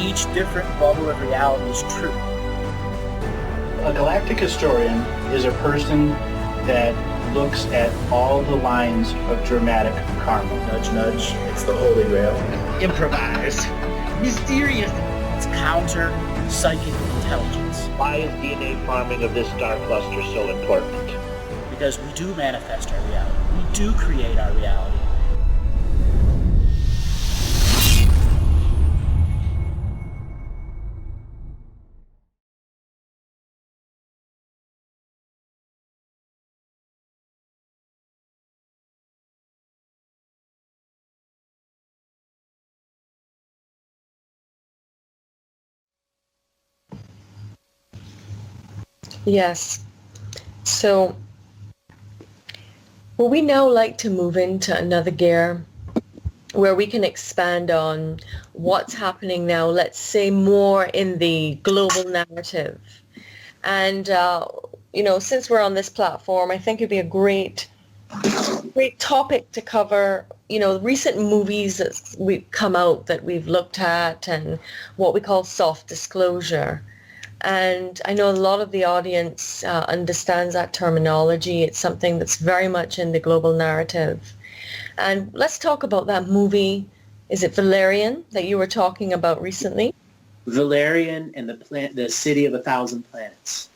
each different bubble of reality is true. A galactic historian is a person that looks at all the lines of dramatic karma. Nudge, nudge, it's the Holy Grail. Improvise. Mysterious. It's counter psychic intelligence. Why is DNA farming of this star cluster so important? Because we do manifest our reality. We do create our reality. Yes. So, will we now like to move into another gear where we can expand on what's happening now, let's say more in the global narrative? And, since we're on this platform, I think it'd be a great topic to cover, recent movies that we've come out that we've looked at and what we call soft disclosure. And I know a lot of the audience understands that terminology. It's something that's very much in the global narrative. And let's talk about that movie. Is it Valerian that you were talking about recently? Valerian and the City of a Thousand Planets.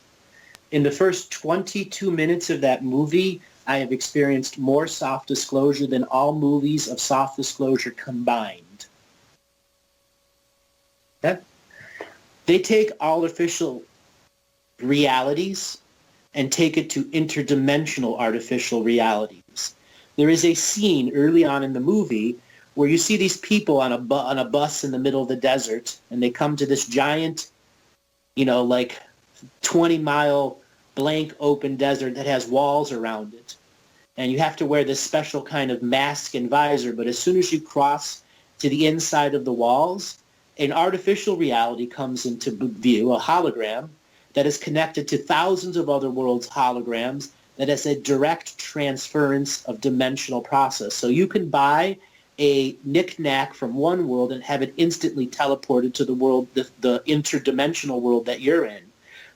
In the first 22 minutes of that movie, I have experienced more soft disclosure than all movies of soft disclosure combined. Yeah. They take artificial realities and take it to interdimensional artificial realities. There is a scene early on in the movie where you see these people on a bus in the middle of the desert, and they come to this giant, 20-mile blank open desert that has walls around it. And you have to wear this special kind of mask and visor, but as soon as you cross to the inside of the walls, an artificial reality comes into view, a hologram that is connected to thousands of other worlds' holograms that is a direct transference of dimensional process. So you can buy a knick-knack from one world and have it instantly teleported to the world, the interdimensional world that you're in.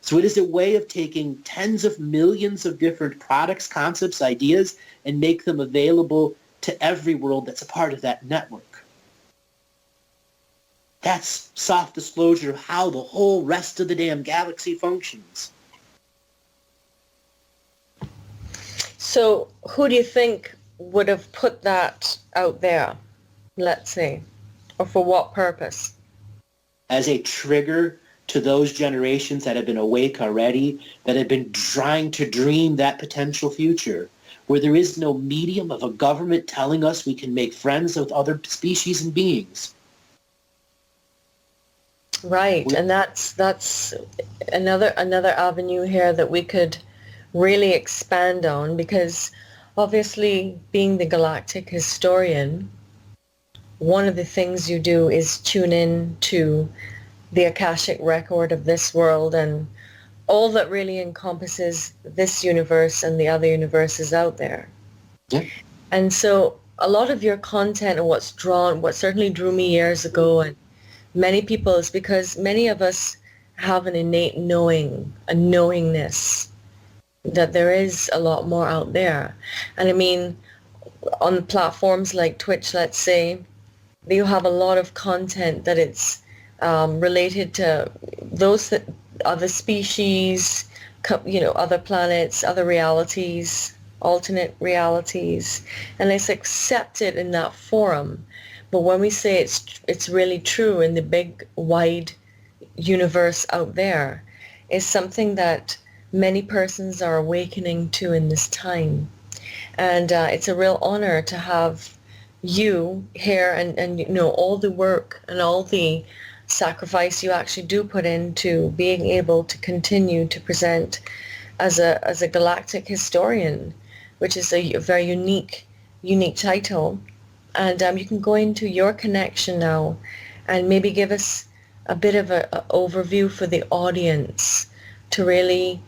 So it is a way of taking tens of millions of different products, concepts, ideas, and make them available to every world that's a part of that network. That's soft disclosure of how the whole rest of the damn galaxy functions. So who do you think would have put that out there, let's say, or for what purpose? As a trigger to those generations that have been awake already, that have been trying to dream that potential future, where there is no medium of a government telling us we can make friends with other species and beings. Right, and that's another avenue here that we could really expand on, because obviously being the galactic historian, one of the things you do is tune in to the Akashic record of this world and all that really encompasses this universe and the other universes out there. Yeah. And so a lot of your content and what certainly drew me years ago and many people is because many of us have an innate knowingness that there is a lot more out there. And I mean, on platforms like Twitch, let's say, you have a lot of content that it's related to those that other species, other planets, other realities, alternate realities, and it's accepted in that forum. But when we say it's really true in the big, wide universe out there, is something that many persons are awakening to in this time. And it's a real honor to have you here and all the work and all the sacrifice you actually do put into being able to continue to present as a galactic historian, which is a very unique title. And you can go into your connection now and maybe give us a bit of an overview for the audience to really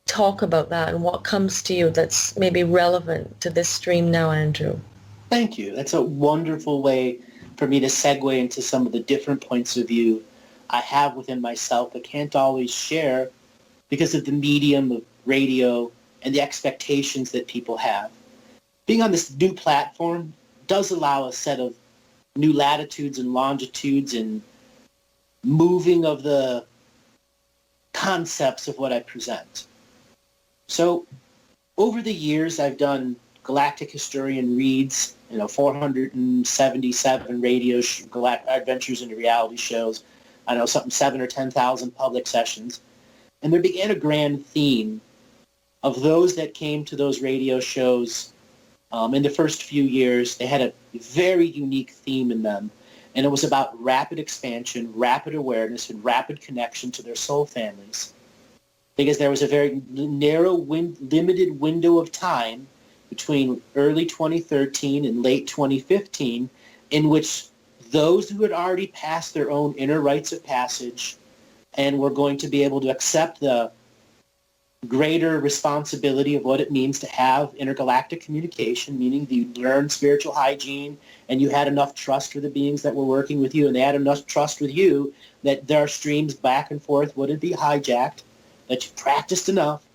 talk about that and what comes to you that's maybe relevant to this stream now, Andrew. Thank you. That's a wonderful way for me to segue into some of the different points of view I have within myself but can't always share because of the medium of radio and the expectations that people have. Being on this new platform does allow a set of new latitudes and longitudes and moving of the concepts of what I present. So over the years, I've done Galactic Historian Reads, 477 radio adventures into reality shows. I know something 7 or 10,000 public sessions. And there began a grand theme of those that came to those radio shows in the first few years. They had a very unique theme in them. And it was about rapid expansion, rapid awareness, and rapid connection to their soul families. Because there was a very narrow, limited window of time between early 2013 and late 2015 in which those who had already passed their own inner rites of passage and were going to be able to accept the greater responsibility of what it means to have intergalactic communication, meaning that you learn spiritual hygiene and you had enough trust for the beings that were working with you and they had enough trust with you that their streams back and forth wouldn't be hijacked, that you practiced enough,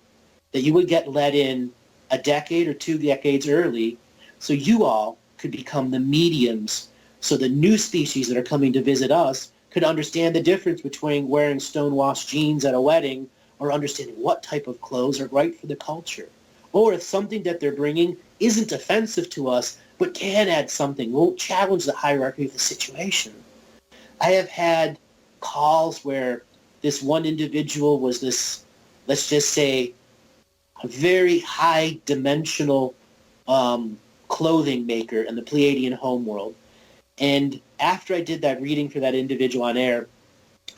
that you would get let in a decade or 2 decades early so you all could become the mediums so the new species that are coming to visit us could understand the difference between wearing stonewashed jeans at a wedding or understanding what type of clothes are right for the culture. Or if something that they're bringing isn't offensive to us, but can add something, won't challenge the hierarchy of the situation. I have had calls where this one individual was this, let's just say, a very high-dimensional clothing maker in the Pleiadian homeworld. And after I did that reading for that individual on air,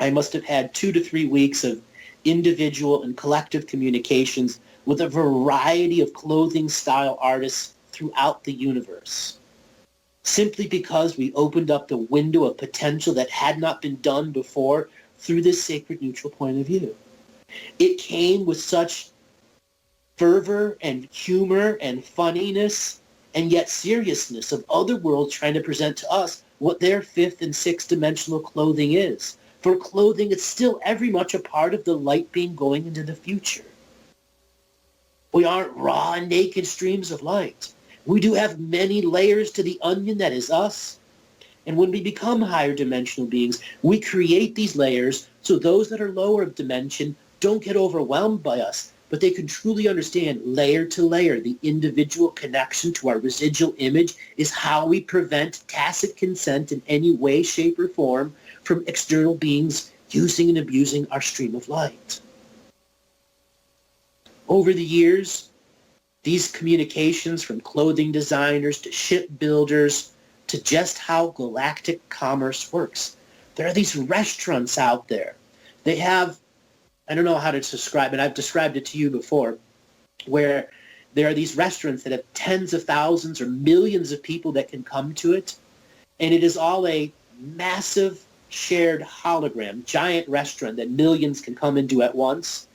I must have had 2 to 3 weeks of individual and collective communications with a variety of clothing style artists throughout the universe. Simply because we opened up the window of potential that had not been done before through this sacred neutral point of view. It came with such fervor and humor and funniness and yet seriousness of other worlds trying to present to us what their 5th and 6th dimensional clothing is. For clothing, it's still every much a part of the light beam going into the future. We aren't raw and naked streams of light. We do have many layers to the onion that is us. And when we become higher dimensional beings, we create these layers so those that are lower dimension don't get overwhelmed by us, but they can truly understand layer to layer. The individual connection to our residual image is how we prevent tacit consent in any way, shape, or form from external beings using and abusing our stream of light. Over the years, these communications from clothing designers to shipbuilders to just how galactic commerce works. There are these restaurants out there. They have, I don't know how to describe it, I've described it to you before, where there are these restaurants that have tens of thousands or millions of people that can come to it, and it is all a massive shared hologram, giant restaurant that millions can come into at once.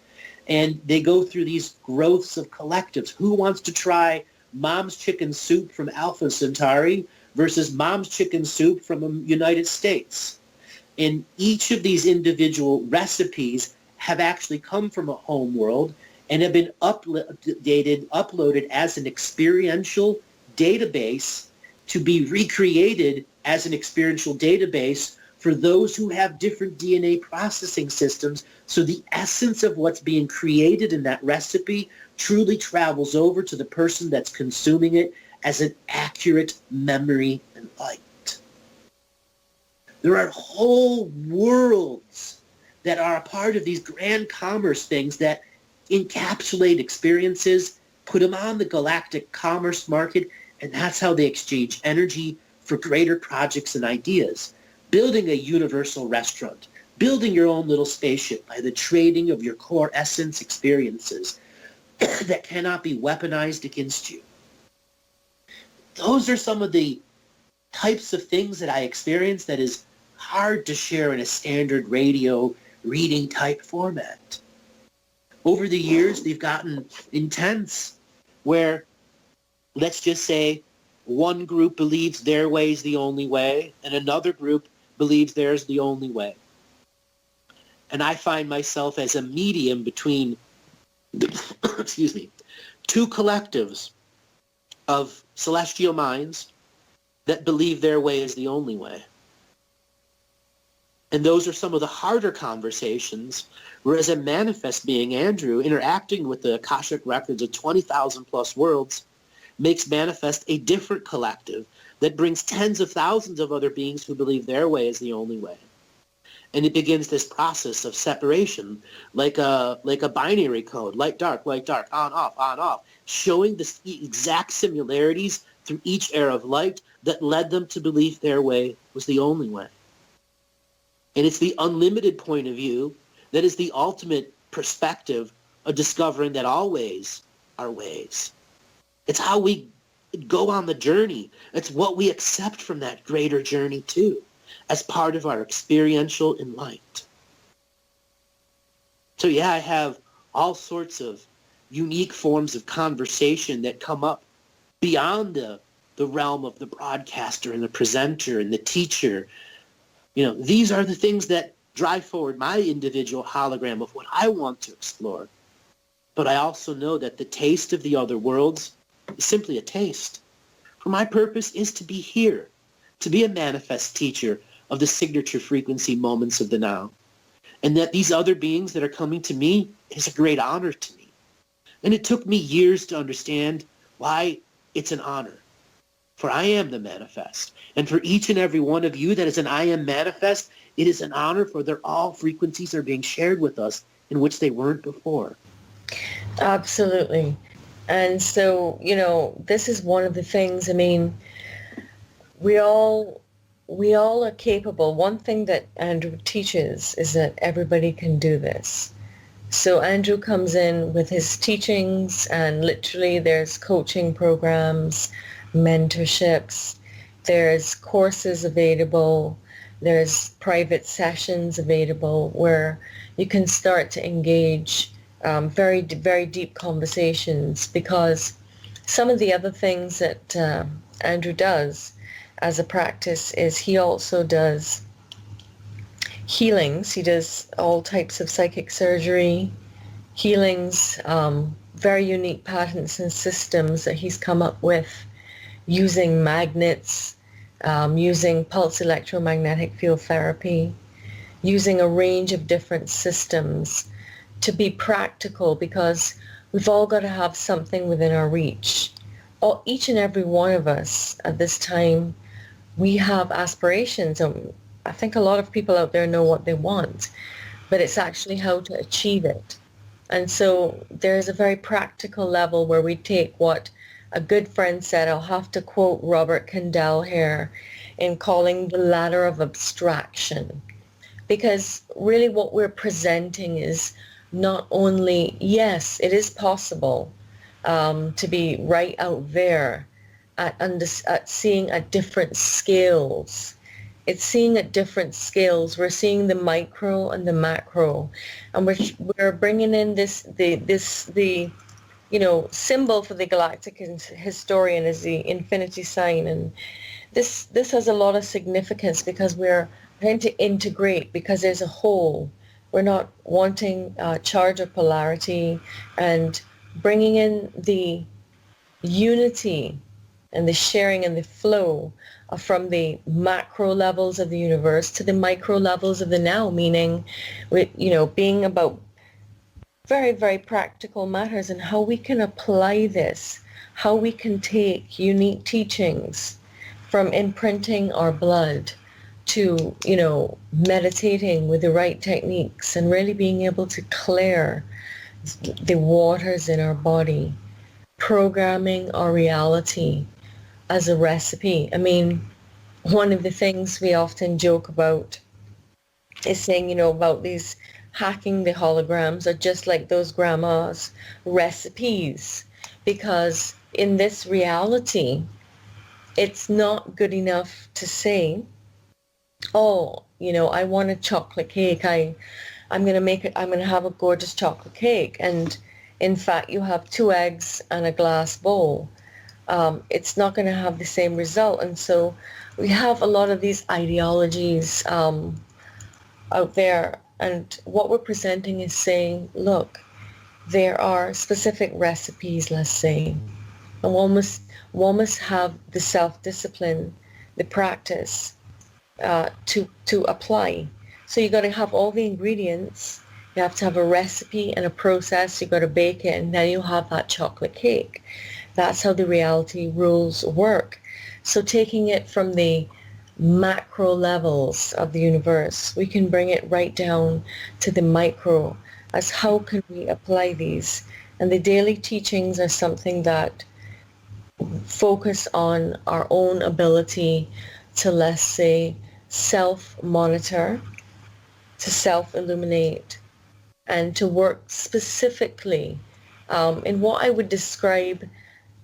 And they go through these growths of collectives. Who wants to try Mom's Chicken Soup from Alpha Centauri versus Mom's Chicken Soup from the United States? And each of these individual recipes have actually come from a home world and have been uploaded as an experiential database to be recreated as an experiential database for those who have different DNA processing systems, so the essence of what's being created in that recipe truly travels over to the person that's consuming it as an accurate memory and light. There are whole worlds that are a part of these grand commerce things that encapsulate experiences, put them on the galactic commerce market, and that's how they exchange energy for greater projects and ideas. Building a universal restaurant, building your own little spaceship by the trading of your core essence experiences that cannot be weaponized against you. Those are some of the types of things that I experience that is hard to share in a standard radio reading type format. Over the years, they've gotten intense where, let's just say, one group believes their way is the only way and another group believes theirs the only way. And I find myself as a medium between, excuse me, two collectives of celestial minds that believe their way is the only way. And those are some of the harder conversations, whereas a manifest being, Andrew, interacting with the Akashic Records of 20,000 plus worlds, makes manifest a different collective that brings tens of thousands of other beings who believe their way is the only way. And it begins this process of separation, like a binary code, light, dark, on, off, showing the exact similarities through each era of light that led them to believe their way was the only way. And it's the unlimited point of view that is the ultimate perspective of discovering that all ways are ways. It's how we go on the journey. It's what we accept from that greater journey too, as part of our experiential enlightenment. So yeah, I have all sorts of unique forms of conversation that come up beyond the realm of the broadcaster and the presenter and the teacher. You know, these are the things that drive forward my individual hologram of what I want to explore. But I also know that the taste of the other worlds is simply a taste. For my purpose is to be here, to be a manifest teacher of the signature frequency moments of the now. And that these other beings that are coming to me is a great honor to me. And it took me years to understand why it's an honor. For I am the manifest. And for each and every one of you that is an I am manifest, it is an honor, for all frequencies are being shared with us in which they weren't before. Absolutely. And so, you know, this is one of the things, I mean, we all are capable. One thing that Andrew teaches is that everybody can do this. So Andrew comes in with his teachings, and literally there's coaching programs, mentorships, there's courses available, there's private sessions available where you can start to engage very, very deep conversations, because some of the other things that Andrew does as a practice is he also does healings. He does all types of psychic surgery, healings, very unique patterns and systems that he's come up with using magnets, using pulse electromagnetic field therapy, using a range of different systems to be practical, because we've all got to have something within our reach. Each and every one of us at this time, we have aspirations, and I think a lot of people out there know what they want, but it's actually how to achieve it. And so there's a very practical level where we take what a good friend said, I'll have to quote Robert Kendall here, in calling the ladder of abstraction. Because really what we're presenting is not only, yes, it is possible to be right out there at seeing at different scales. It's seeing at different scales. We're seeing the micro and the macro, and we're bringing in the symbol for the galactic historian is the infinity sign, and this has a lot of significance because we're trying to integrate, because there's a whole. We're not wanting charge or polarity, and bringing in the unity and the sharing and the flow from the macro levels of the universe to the micro levels of the now, meaning, being about very, very practical matters and how we can apply this, how we can take unique teachings from imprinting our blood to, meditating with the right techniques and really being able to clear the waters in our body, programming our reality as a recipe. I mean, one of the things we often joke about is saying, about these hacking the holograms are just like those grandma's recipes, because in this reality, it's not good enough to say, I want a chocolate cake. I'm going to make it. I'm going to have a gorgeous chocolate cake. And in fact, you have 2 eggs and a glass bowl. It's not going to have the same result. And so we have a lot of these ideologies out there And what we're presenting is saying, look, there are specific recipes, let's say, and one must have the self-discipline, the practice to apply. So you got to have all the ingredients. You have to have a recipe and a process. You got to bake it, and then you have that chocolate cake. That's how the reality rules work. So taking it from the macro levels of the universe, we can bring it right down to the micro as how can we apply these. And the daily teachings are something that focus on our own ability to, let's say, self-monitor, to self-illuminate, and to work specifically in what I would describe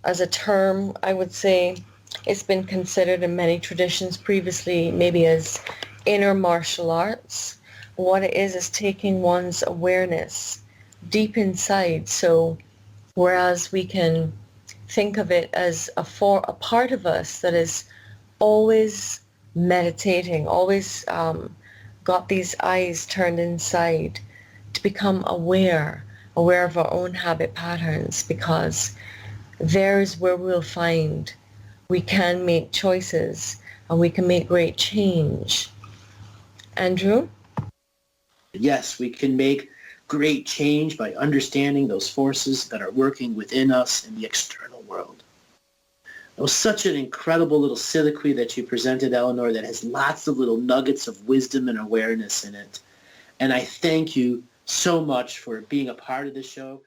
as a term. I would say it's been considered in many traditions previously maybe as inner martial arts. What it is taking one's awareness deep inside. So whereas we can think of it as a part of us that is always meditating, always got these eyes turned inside, to become aware of our own habit patterns, because there is where we'll find we can make choices and we can make great change. Andrew? Yes, we can make great change by understanding those forces that are working within us in the external world. It was such an incredible little soliloquy that you presented, Eleanor, that has lots of little nuggets of wisdom and awareness in it. And I thank you so much for being a part of the show.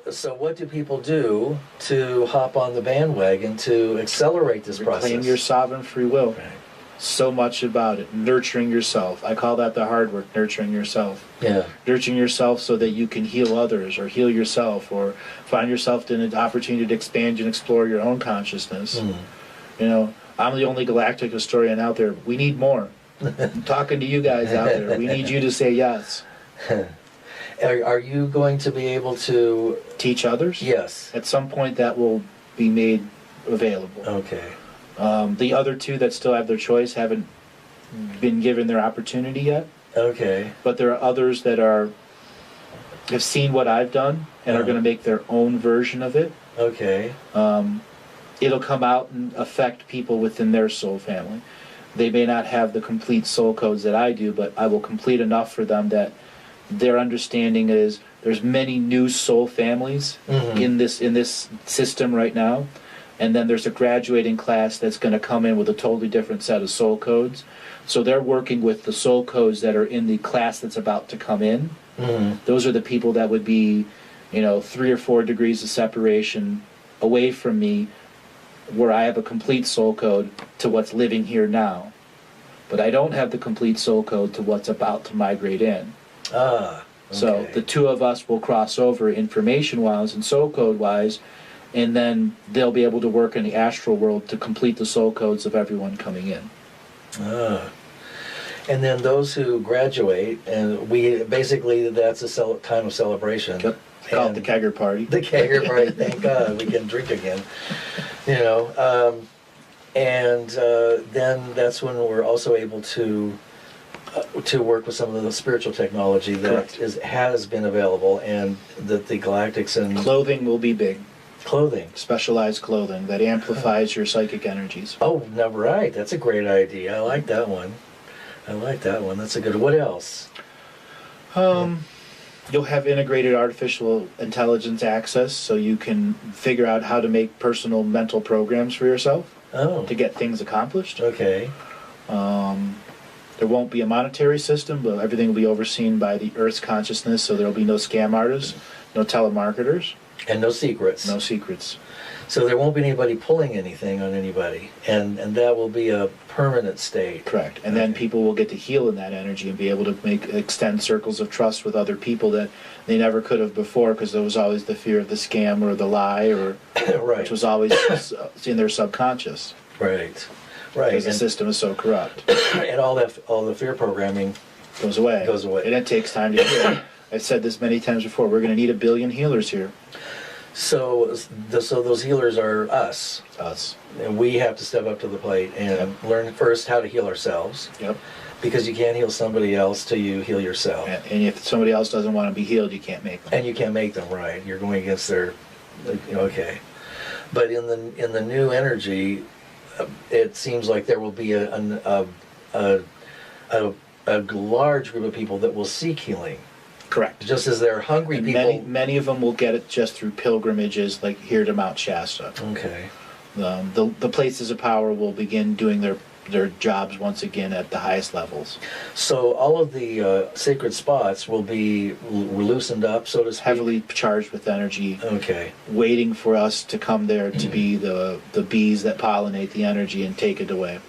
So what do people do to hop on the bandwagon to accelerate this process? Reclaim your sovereign free will. Right. So much about it. Nurturing yourself. I call that the hard work, nurturing yourself. Yeah. Nurturing yourself so that you can heal others or heal yourself or find yourself in an opportunity to expand and explore your own consciousness. You know, I'm the only galactic historian out there. We need more. I'm talking to you guys out there. We need you to say yes. Are you going to be able to teach others? Yes. At some point that will be made available. Okay. The other two that still have their choice haven't been given their opportunity yet. Okay. But there are others that have seen what I've done and are going to make their own version of it. Okay. It'll come out and affect people within their soul family. They may not have the complete soul codes that I do, but I will complete enough for them that their understanding is there's many new soul families in this system right now, and then there's a graduating class that's going to come in with a totally different set of soul codes. So they're working with the soul codes that are in the class that's about to come in. Those are the people that would be, 3 or 4 degrees of separation away from me, where I have a complete soul code to what's living here now. But I don't have the complete soul code to what's about to migrate in. Okay. So the two of us will cross over information-wise and soul code-wise, and then they'll be able to work in the astral world to complete the soul codes of everyone coming in. And then those who graduate, and we basically that's a time of celebration. Yep. Call it the kegger party. The kegger party. Thank God we can drink again. And then that's when we're also able to work with some of the spiritual technology that has been available, and that the Galactics and clothing will be big. Clothing, specialized clothing that amplifies your psychic energies. Oh, no, right. That's a great idea. I like that one. That's a good. What else? You'll have integrated artificial intelligence access, so you can figure out how to make personal mental programs for yourself to get things accomplished. Okay. There won't be a monetary system, but everything will be overseen by the Earth's consciousness, so there will be no scam artists. No telemarketers. And no secrets. No secrets. So there won't be anybody pulling anything on anybody, and that will be a permanent state. Correct. And then people will get to heal in that energy and be able to extend circles of trust with other people that they never could have before, because there was always the fear of the scam or the lie, or Right. which was always in their subconscious. Right. Because the system is so corrupt. And all the fear programming Goes away. Goes away. And it takes time to heal. I've said this many times before. We're going to need 1 billion healers here. So those healers are us. Us. And we have to step up to the plate and learn first how to heal ourselves. Yep. Because you can't heal somebody else till you heal yourself. And if somebody else doesn't want to be healed, you can't make them. And you can't make them, right. You're going against their, okay. But in the new energy, it seems like there will be a large group of people that will seek healing. Correct. Just as they're hungry And people. many of them will get it just through pilgrimages, like here to Mount Shasta. Okay. The places of power will begin doing their jobs once again at the highest levels. So all of the sacred spots will be loosened up, so to speak. Heavily charged with energy. Okay. Waiting for us to come there to be the bees that pollinate the energy and take it away.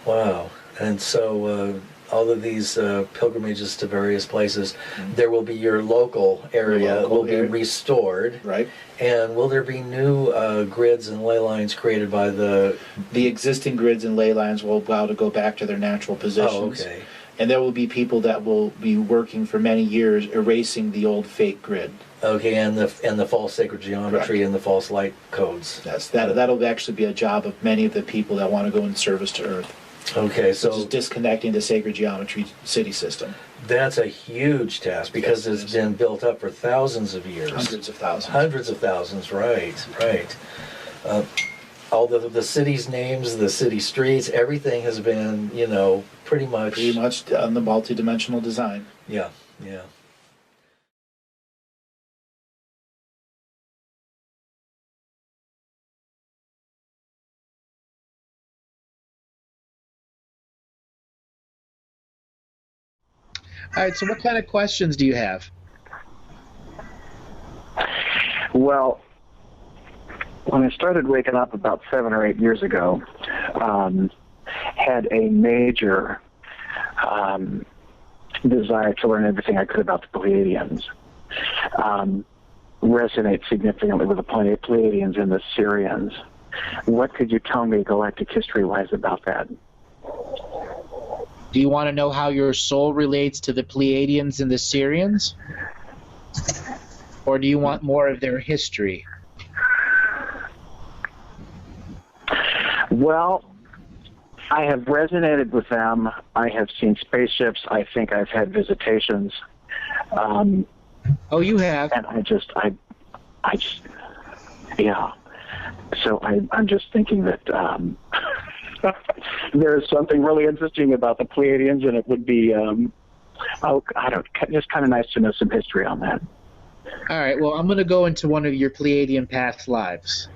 Wow. And so all of these pilgrimages to various places, there will be your local area will be restored. Right. And will there be new grids and ley lines created by the existing grids and ley lines will allow to go back to their natural positions. Oh, okay. And there will be people that will be working for many years erasing the old fake grid. Okay, and the false sacred geometry. Correct. And the false light codes. Yes, that'll actually be a job of many of the people that want to go in service to Earth. Okay, so just disconnecting the sacred geometry city system. That's a huge task because it's been built up for thousands of years. Hundreds of thousands. Hundreds of thousands, right. All the cities' names, the city streets, everything has been, pretty much on the multidimensional design. Yeah. All right, so what kind of questions do you have? Well, when I started waking up about 7 or 8 years ago, had a major desire to learn everything I could about the Pleiadians. Resonate significantly with the Pleiadians and the Syrians. What could you tell me galactic history-wise about that? Do you want to know how your soul relates to the Pleiadians and the Syrians? Or do you want more of their history? Well, I have resonated with them. I have seen spaceships. I think I've had visitations. Oh, you have? And I just, yeah. So I'm just thinking that there's something really interesting about the Pleiadians, and it would be, just kind of nice to know some history on that. All right, well, I'm going to go into one of your Pleiadian past lives.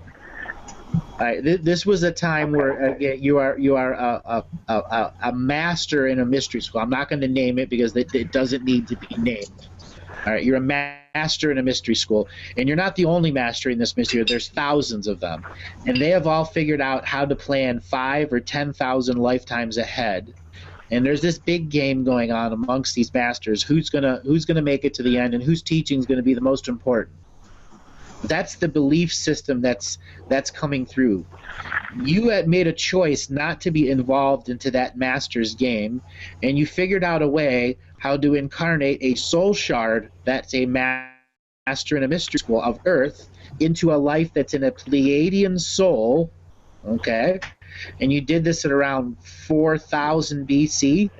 All right, this was a time where you are a master in a mystery school. I'm not going to name it because it doesn't need to be named. All right, you're a master in a mystery school, and you're not the only master in this mystery. There's thousands of them, and they have all figured out how to plan 5,000 or 10,000 lifetimes ahead. And there's this big game going on amongst these masters. Who's gonna make it to the end, and whose teaching is going to be the most important? That's the belief system that's coming through. You had made a choice not to be involved into that master's game, and you figured out a way how to incarnate a soul shard that's a master in a mystery school of Earth into a life that's in a Pleiadian soul, okay? And you did this at around 4000 BC.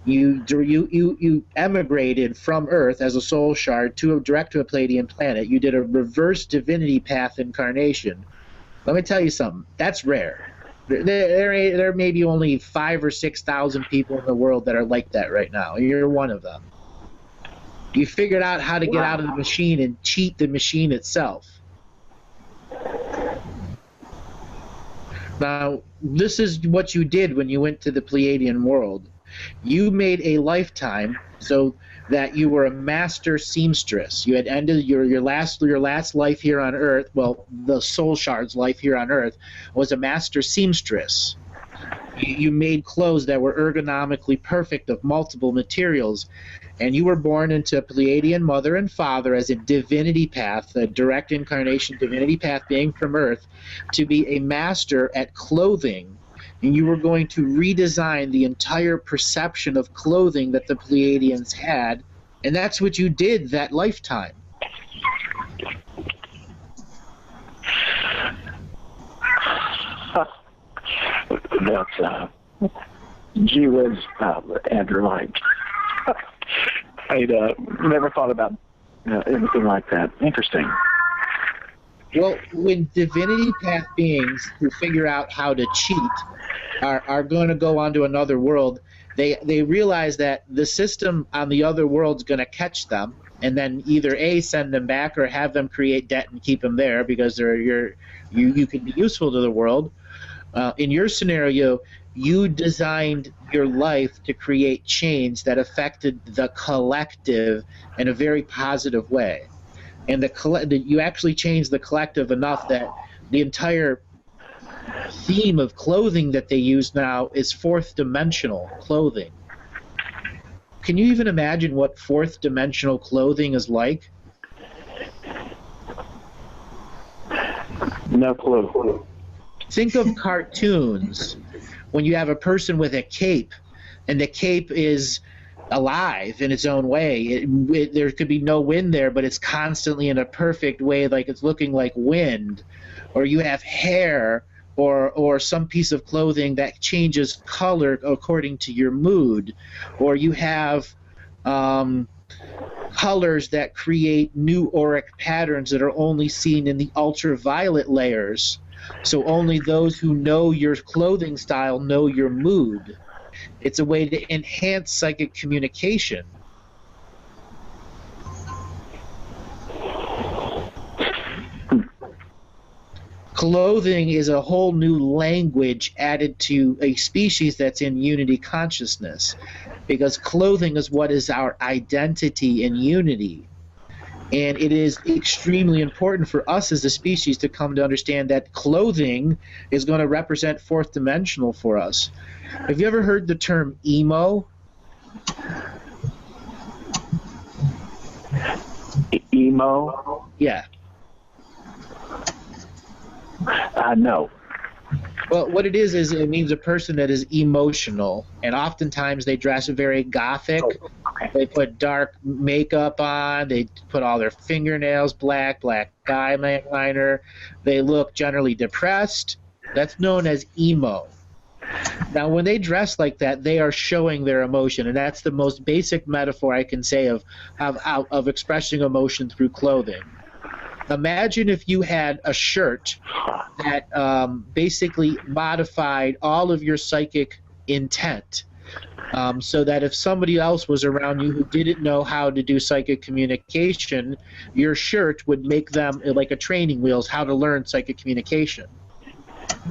You emigrated from Earth as a soul shard direct to a Pleiadian planet. You did a reverse divinity path incarnation. Let me tell you something. That's rare. There may be only 5,000 or 6,000 people in the world that are like that right now. You're one of them. You figured out how to get out of the machine and cheat the machine itself. Now, this is what you did when you went to the Pleiadian world. You made a lifetime so that you were a master seamstress. You had ended your last life here on Earth. Well, the soul shard's life here on Earth was a master seamstress. You made clothes that were ergonomically perfect of multiple materials, and you were born into a Pleiadian mother and father as a divinity path, a direct incarnation divinity path being from Earth, to be a master at clothing. And you were going to redesign the entire perception of clothing that the Pleiadians had, and that's what you did that lifetime. That's gee whiz, Andrew. I'd never thought about anything like that. Interesting. Well, when divinity path beings who figure out how to cheat are going to go onto another world, they realize that the system on the other world's going to catch them, and then either A, send them back, or have them create debt and keep them there because you can be useful to the world. In your scenario, you designed your life to create change that affected the collective in a very positive way. And you actually changed the collective enough that the entire theme of clothing that they use now is fourth dimensional clothing. Can you even imagine what fourth dimensional clothing is like? No clue. Think of cartoons when you have a person with a cape, and the cape is alive in its own way. There could be no wind there, but it's constantly in a perfect way, like it's looking like wind. Or you have hair or some piece of clothing that changes color according to your mood. Or you have colors that create new auric patterns that are only seen in the ultraviolet layers. So only those who know your clothing style know your mood. It's a way to enhance psychic communication. Clothing is a whole new language added to a species that's in unity consciousness, because clothing is what is our identity in unity. And it is extremely important for us as a species to come to understand that clothing is going to represent fourth dimensional for us. Have you ever heard the term emo? Emo? Yeah. No. Well, what it is it means a person that is emotional, and oftentimes they dress very gothic. Okay. They put dark makeup on. They put all their fingernails black eyeliner. They look generally depressed. That's known as emo. Now, when they dress like that, they are showing their emotion, and that's the most basic metaphor I can say of expressing emotion through clothing. Imagine if you had a shirt that basically modified all of your psychic intent, so that if somebody else was around you who didn't know how to do psychic communication, your shirt would make them like a training wheels how to learn psychic communication.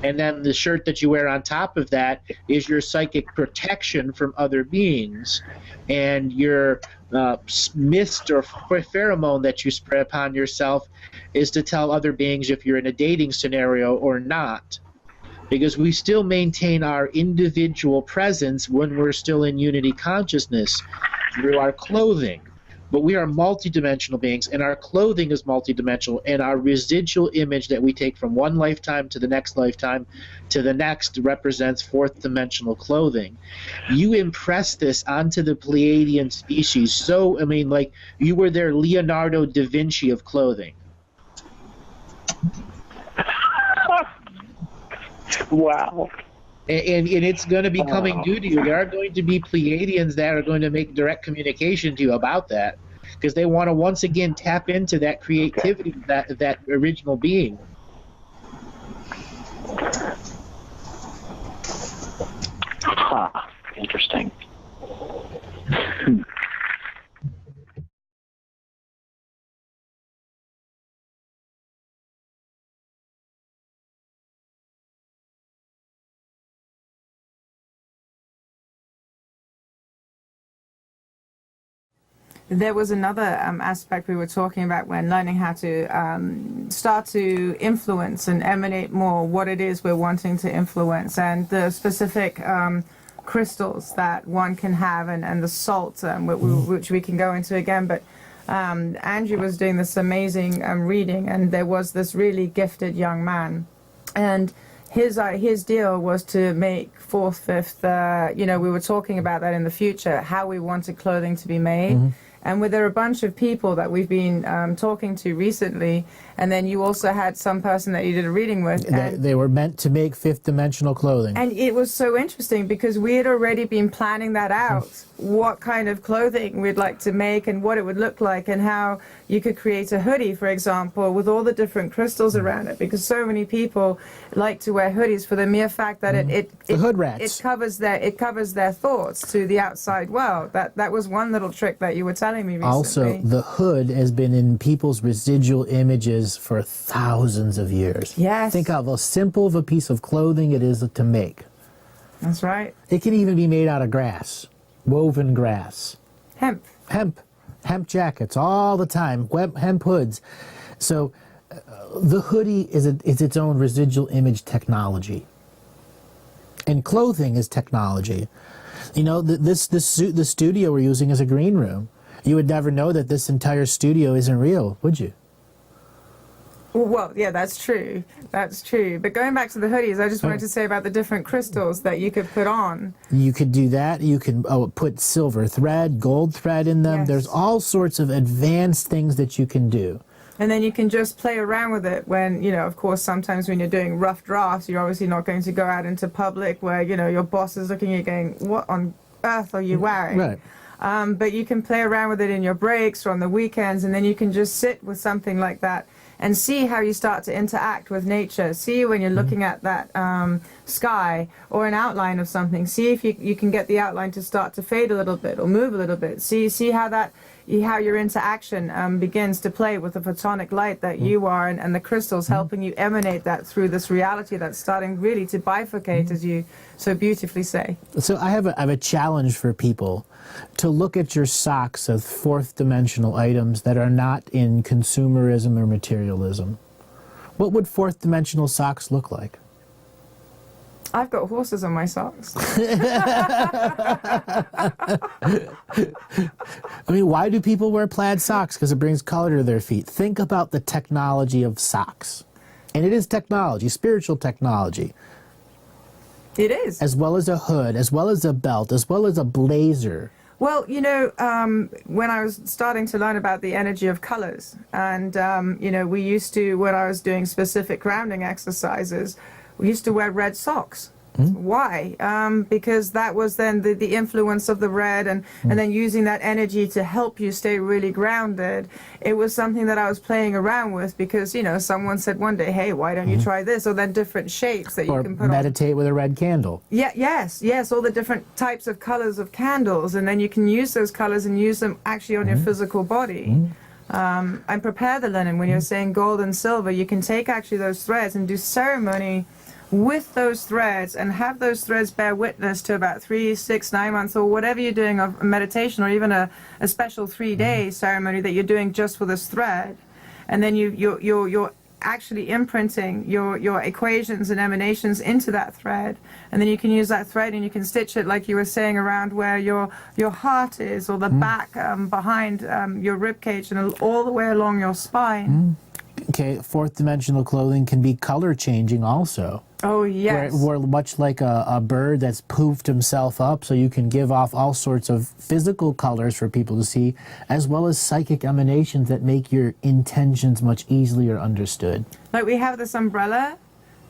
And then the shirt that you wear on top of that is your psychic protection from other beings. And your mist or pheromone that you spray upon yourself is to tell other beings if you're in a dating scenario or not. Because we still maintain our individual presence when we're still in unity consciousness through our clothing. But we are multidimensional beings, and our clothing is multidimensional, and our residual image that we take from one lifetime to the next lifetime to the next represents fourth dimensional clothing. You impress this onto the Pleiadian species. So, I mean, like, you were their Leonardo da Vinci of clothing. Wow. And it's going to be coming due to you. There are going to be Pleiadians that are going to make direct communication to you about that, because they want to once again tap into that creativity, that original being. Interesting. there was another aspect we were talking about when learning how to start to influence and emanate more what it is we're wanting to influence, and the specific crystals that one can have, and the salt, which we can go into again. But Andrew was doing this amazing reading, and there was this really gifted young man, and his deal was to make fourth, fifth, we were talking about that in the future, how we wanted clothing to be made. And there are a bunch of people that we've been talking to recently, and then you also had some person that you did a reading with. They were meant to make fifth dimensional clothing. And it was so interesting because we had already been planning that out, what kind of clothing we'd like to make and what it would look like, and how you could create a hoodie, for example, with all the different crystals around it, because so many people like to wear hoodies for the mere fact that it hood rats. It covers their thoughts to the outside world. That was one little trick that you were telling me recently. Also, the hood has been in people's residual images for thousands of years. Yes. Think how simple of a piece of clothing it is to make. That's right. It can even be made out of grass, woven grass. Hemp Jackets all the time, hemp hoods. So the hoodie is its own residual image technology. And clothing is technology. You know, the studio we're using is a green room. You would never know that this entire studio isn't real, would you? Well, yeah, that's true. That's true. But going back to the hoodies, I just wanted to say about the different crystals that you could put on. You could do that. You can put silver thread, gold thread in them. Yes. There's all sorts of advanced things that you can do. And then you can just play around with it when, of course, sometimes when you're doing rough drafts, you're obviously not going to go out into public where, your boss is looking at you going, what on earth are you wearing? Right. But you can play around with it in your breaks or on the weekends, and then you can just sit with something like that and see how you start to interact with nature. See when you're looking at that sky or an outline of something. See if you can get the outline to start to fade a little bit or move a little bit. See how your interaction begins to play with the photonic light that you are, and the crystals helping you emanate that through this reality that's starting really to bifurcate, as you so beautifully say. So I have a challenge for people to look at your socks of fourth dimensional items that are not in consumerism or materialism. What would fourth dimensional socks look like? I've got horses on my socks. I mean, why do people wear plaid socks? Because it brings color to their feet. Think about the technology of socks. And it is technology, spiritual technology. It is. As well as a hood, as well as a belt, as well as a blazer. Well, when I was starting to learn about the energy of colors, and, we used to, when I was doing specific grounding exercises, we used to wear red socks. Why? Because that was then the influence of the red, and then using that energy to help you stay really grounded. It was something that I was playing around with because, someone said one day, hey, why don't you try this? Or then different shapes that you can put on. Or meditate with a red candle. Yeah, yes, all the different types of colors of candles. And then you can use those colors and use them actually on your physical body. And prepare the linen. When you're saying gold and silver, you can take actually those threads and do ceremony with those threads and have those threads bear witness to about 3, 6, 9 months or whatever you're doing of meditation, or even a special 3-day ceremony that you're doing just for this thread. And then you're actually imprinting your equations and emanations into that thread, and then you can use that thread and you can stitch it, like you were saying, around where your heart is, or the back behind your rib cage, and all the way along your spine. Okay, fourth dimensional clothing can be color changing also. Oh, yes. Where much like a bird that's poofed himself up, so you can give off all sorts of physical colors for people to see, as well as psychic emanations that make your intentions much easier understood. Like we have this umbrella,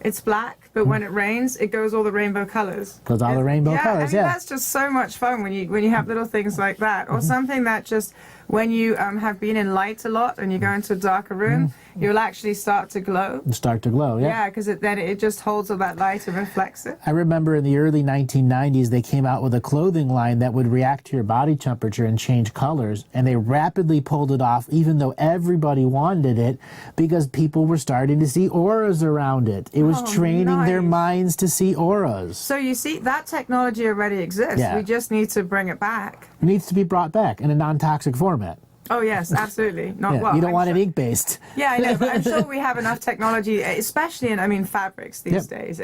it's black, but when it rains, it goes all the rainbow colors. Goes all the rainbow colors, yeah. That's just so much fun when you have little things like that, or something that just, when you have been in light a lot and you go into a darker room, you'll actually start to glow. Start to glow, yeah. Yeah, because then it just holds all that light and reflects it. I remember in the early 1990s, they came out with a clothing line that would react to your body temperature and change colors, and they rapidly pulled it off, even though everybody wanted it, because people were starting to see auras around it. It was training their minds to see auras. So you see, that technology already exists. Yeah. We just need to bring it back. needs to be brought back in a non-toxic format. Oh yes, absolutely. Not Yeah, well. you don't I'm want sure, it ink-based. Yeah, I know, but I'm sure we have enough technology, especially in fabrics these days.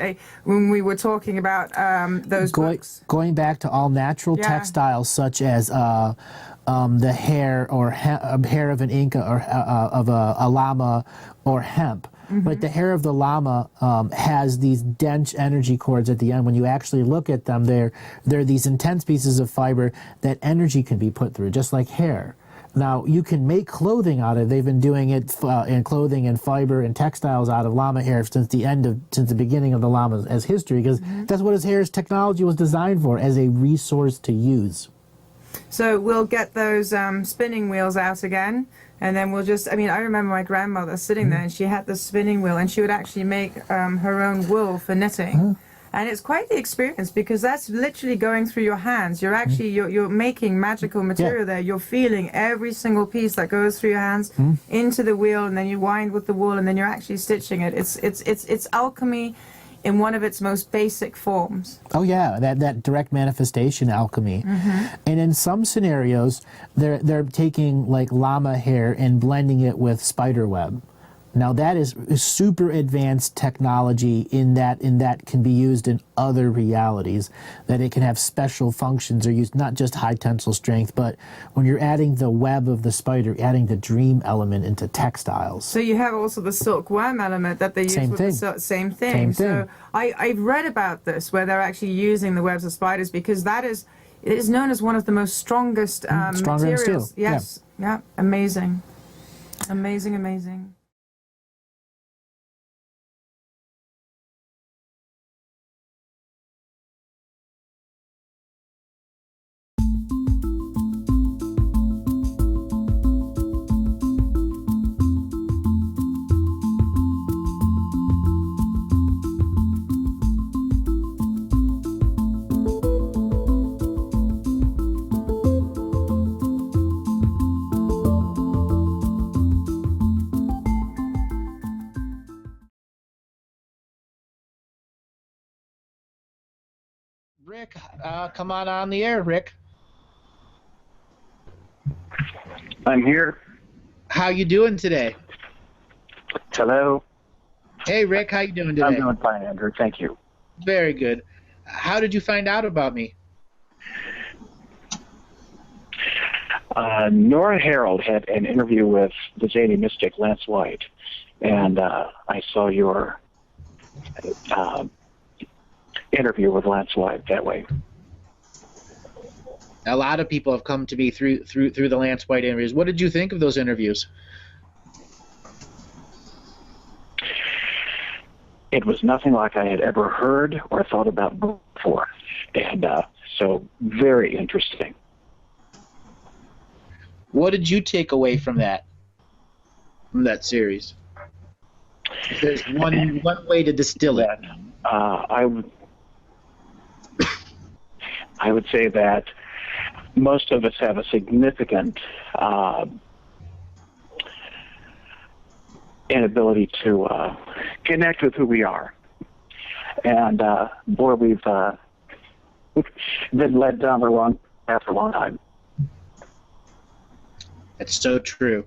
When we were talking about those books. Going back to all natural textiles, such as the hair or hair of an Inca or of a llama or hemp. But the hair of the llama has these dense energy cords at the end. When you actually look at them, they're these intense pieces of fiber that energy can be put through, just like hair. Now, you can make clothing out of it. They've been doing it in clothing and fiber and textiles out of llama hair since the beginning of the llama as history, because that's what his hair's technology was designed for, as a resource to use. So we'll get those spinning wheels out again, and then we'll just, I remember my grandmother sitting there, and she had the spinning wheel, and she would actually make her own wool for knitting. And it's quite the experience, because that's literally going through your hands. You're actually, you're making magical material there. You're feeling every single piece that goes through your hands into the wheel, and then you wind with the wool, and then you're actually stitching it. It's alchemy in one of its most basic forms. Oh yeah, that direct manifestation alchemy. And in some scenarios, they're taking like llama hair and blending it with spider web. Now that is super advanced technology in that can be used in other realities, that it can have special functions or use not just high tensile strength, but when you're adding the web of the spider, adding the dream element into textiles. So you have also the silkworm element that they use with the same thing. So I've read about this, where they're actually using the webs of spiders, because it is known as one of the most strongest materials. Yes, yeah, amazing. Amazing, amazing. Rick, come on the air, Rick. I'm here. How you doing today? Hello. Hey, Rick, how you doing today? I'm doing fine, Andrew. Thank you. Very good. How did you find out about me? Nora Harold had an interview with the Zany mystic Lance White, and I saw your interview with Lance White that way. A lot of people have come to me through the Lance White interviews. What did you think of those interviews? It was nothing like I had ever heard or thought about before, and so very interesting. What did you take away from that series? If there's one way to distill it. I would say that most of us have a significant inability to connect with who we are. And boy, we've been led down the wrong path for a long time. That's so true.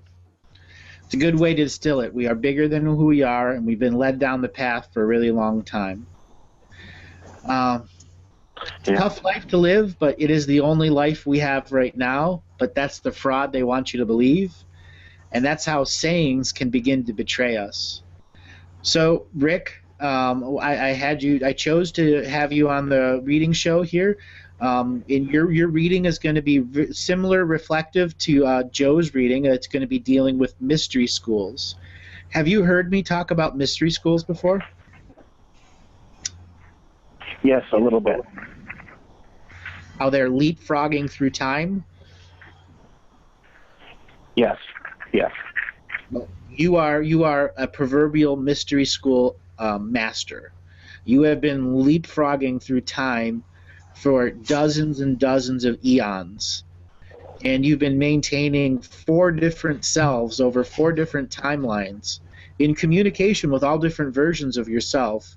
It's a good way to distill it. We are bigger than who we are, and we've been led down the path for a really long time. Tough life to live, but it is the only life we have right now. But that's the fraud they want you to believe. And that's how sayings can begin to betray us. So, Rick, I chose to have you on the reading show here. Your reading is going to be similar, reflective to Joe's reading. It's going to be dealing with mystery schools. Have you heard me talk about mystery schools before? Yes, a little bit. How they're leapfrogging through time? Yes. You are a proverbial mystery school master. You have been leapfrogging through time for dozens and dozens of eons. And you've been maintaining 4 different selves over 4 different timelines in communication with all different versions of yourself.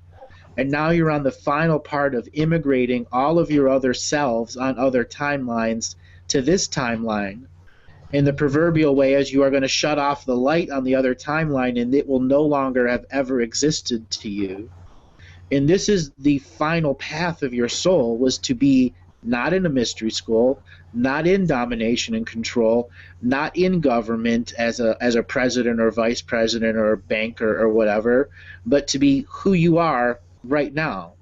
And now you're on the final part of immigrating all of your other selves on other timelines to this timeline in the proverbial way as you are going to shut off the light on the other timeline and it will no longer have ever existed to you. And this is the final path of your soul, was to be not in a mystery school, not in domination and control, not in government as a president or vice president or a banker or whatever, but to be who you are right now.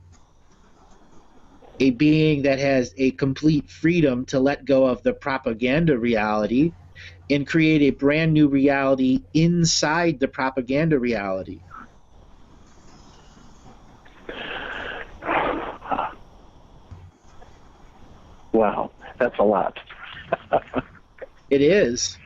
A being that has a complete freedom to let go of the propaganda reality and create a brand new reality inside the propaganda reality. Wow, that's a lot. It is.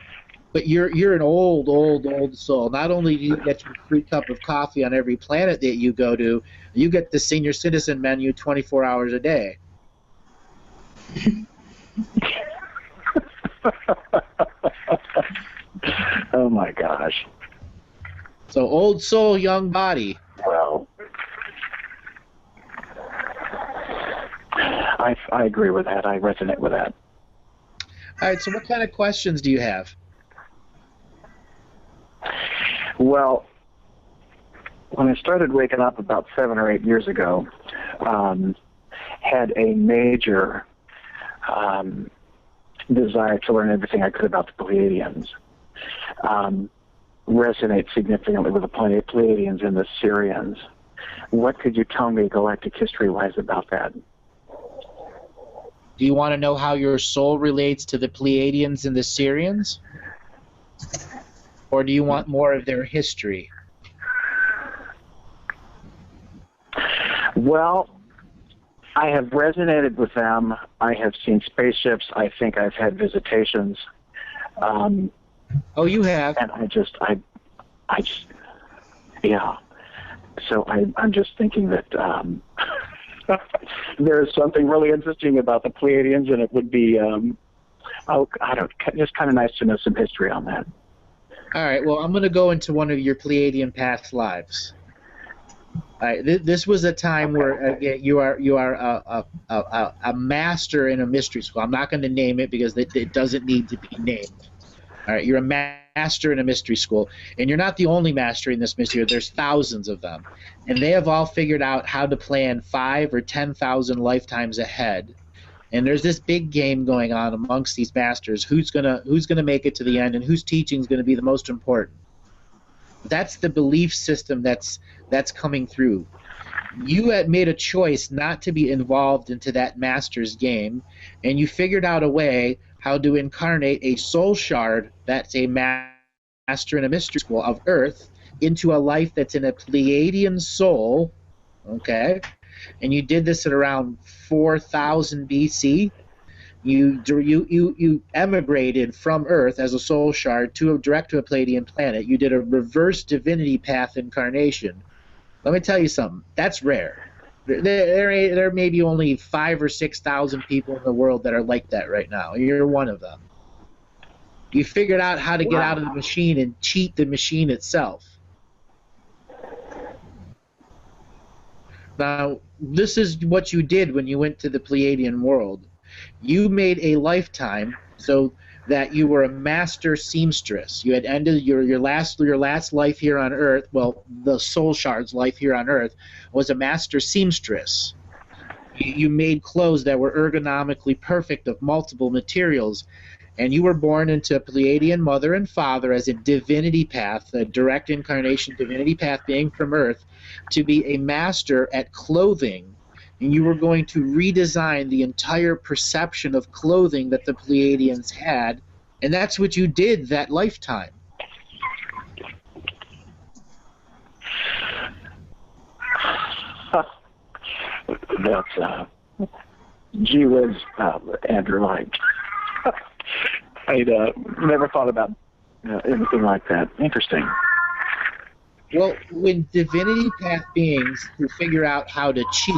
But you're an old soul. Not only do you get your free cup of coffee on every planet that you go to, you get the senior citizen menu 24 hours a day. Oh my gosh. So old soul, young body. Well, I agree with that. I resonate with that. All right, so what kind of questions do you have? Well, when I started waking up about 7 or 8 years ago, had a major desire to learn everything I could about the Pleiadians. Resonate significantly with the Pleiadians and the Syrians. What could you tell me galactic history-wise about that? Do you want to know how your soul relates to the Pleiadians and the Syrians? Or do you want more of their history? Well, I have resonated with them. I have seen spaceships. I think I've had visitations. Oh, you have? And I just, yeah. So I'm just thinking that there is something really interesting about the Pleiadians, and it would be, just kind of nice to know some history on that. All right, well, I'm going to go into one of your Pleiadian past lives. All right, this was a time where you are a master in a mystery school. I'm not going to name it because it doesn't need to be named. All right, you're a master in a mystery school, and you're not the only master in this mystery. There's thousands of them, and they have all figured out how to plan 5,000 or 10,000 lifetimes ahead. And there's this big game going on amongst these masters. Who's gonna make it to the end, and whose teaching is going to be the most important? That's the belief system that's coming through. You had made a choice not to be involved into that master's game, and you figured out a way how to incarnate a soul shard that's a master in a mystery school of Earth into a life that's in a Pleiadian soul, okay? And you did this at around 4,000 BC. You emigrated from Earth as a soul shard direct to a Pleiadian planet. You did a reverse divinity path incarnation. Let me tell you something. That's rare. There may be only 5,000 or 6,000 people in the world that are like that right now. You're one of them. You figured out how to get out of the machine and cheat the machine itself. Now, this is what you did when you went to the Pleiadian world. You made a lifetime so that you were a master seamstress. You had ended your last life here on Earth. Well, the soul shard's life here on Earth was a master seamstress. You made clothes that were ergonomically perfect of multiple materials, and you were born into a Pleiadian mother and father as a divinity path, a direct incarnation divinity path being from Earth, to be a master at clothing. And you were going to redesign the entire perception of clothing that the Pleiadians had, and that's what you did that lifetime. That's gee whiz, Andrew. I'd never thought about anything like that. Interesting. Well, when divinity path beings who figure out how to cheat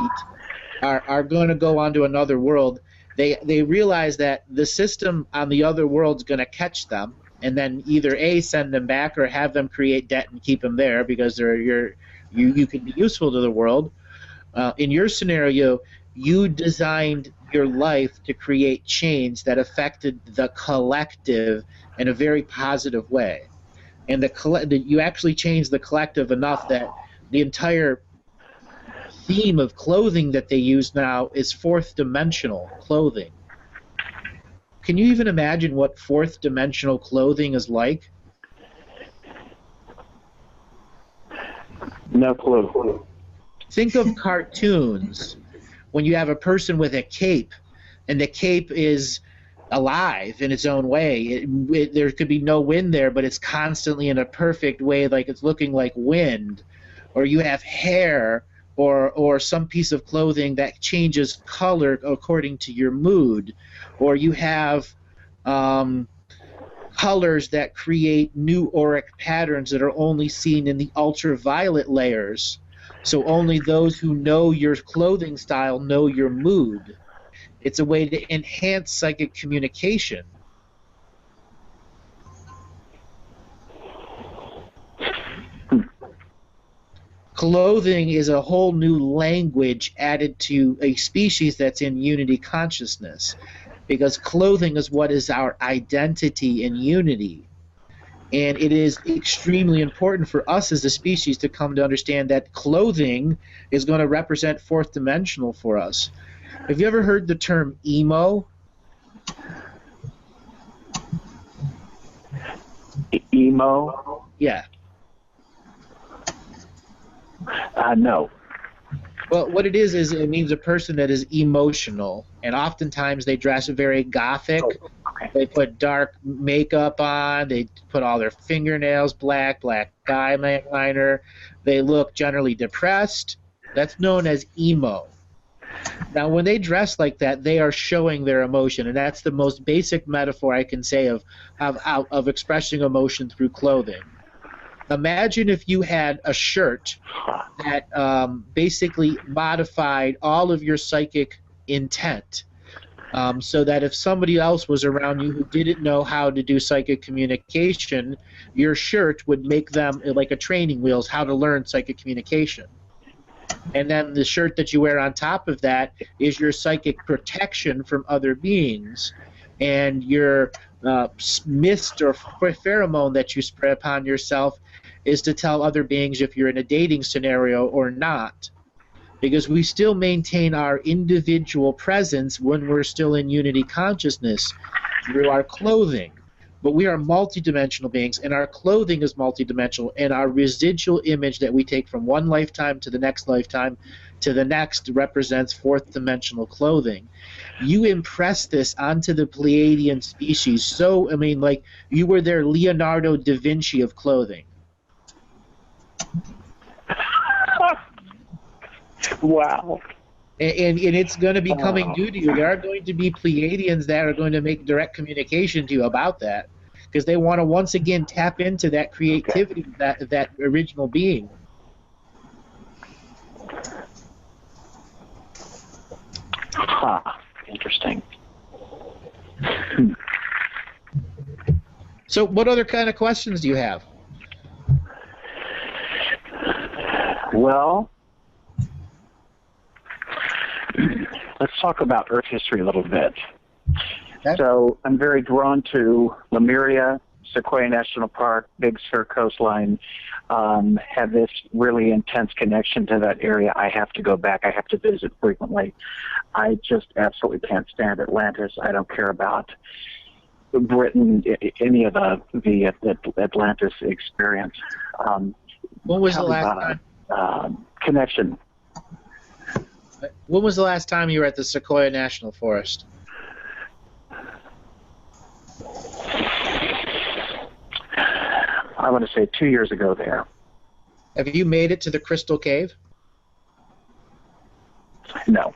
are going to go onto another world, they realize that the system on the other world's going to catch them, and then either A, send them back, or have them create debt and keep them there because you can be useful to the world. In your scenario, you designed your life to create change that affected the collective in a very positive way. And you actually changed the collective enough that the entire theme of clothing that they use now is fourth dimensional clothing. Can you even imagine what fourth dimensional clothing is like? No clue. Think of cartoons when you have a person with a cape, and the cape is alive in its own way. There could be no wind there, but it's constantly in a perfect way, like it's looking like wind. Or you have hair or some piece of clothing that changes color according to your mood. Or you have colors that create new auric patterns that are only seen in the ultraviolet layers. So only those who know your clothing style know your mood. It's a way to enhance psychic communication. Clothing is a whole new language added to a species that's in unity consciousness, because clothing is what is our identity in unity. And it is extremely important for us as a species to come to understand that clothing is going to represent fourth dimensional for us. Have you ever heard the term emo? Emo? Yeah. No. Well, what it is it means a person that is emotional, and oftentimes they dress very gothic. Oh, okay. They put dark makeup on. They put all their fingernails black eyeliner. They look generally depressed. That's known as emo. Now, when they dress like that, they are showing their emotion, and that's the most basic metaphor I can say of expressing emotion through clothing. Imagine if you had a shirt that basically modified all of your psychic intent, so that if somebody else was around you who didn't know how to do psychic communication, your shirt would make them like a training wheels how to learn psychic communication. And then the shirt that you wear on top of that is your psychic protection from other beings. And your mist or pheromone that you spray upon yourself is to tell other beings if you're in a dating scenario or not. Because we still maintain our individual presence when we're still in unity consciousness through our clothing. But we are multidimensional beings, and our clothing is multidimensional, and our residual image that we take from one lifetime to the next lifetime to the next represents fourth dimensional clothing. You impress this onto the Pleiadian species. So, I mean, like, you were their Leonardo da Vinci of clothing. Wow. And it's going to be coming due to you. There are going to be Pleiadians that are going to make direct communication to you about that, because they want to once again tap into that creativity, that original being. Interesting. So what other kind of questions do you have? Well, let's talk about Earth history a little bit. Okay. So I'm very drawn to Lemuria, Sequoia National Park, Big Sur coastline, have this really intense connection to that area. I have to go back. I have to visit frequently. I just absolutely can't stand Atlantis. I don't care about Britain, any of the Atlantis experience. When was the last time? Connection. When was the last time you were at the Sequoia National Forest? I want to say 2 years ago there. Have you made it to the Crystal Cave? No.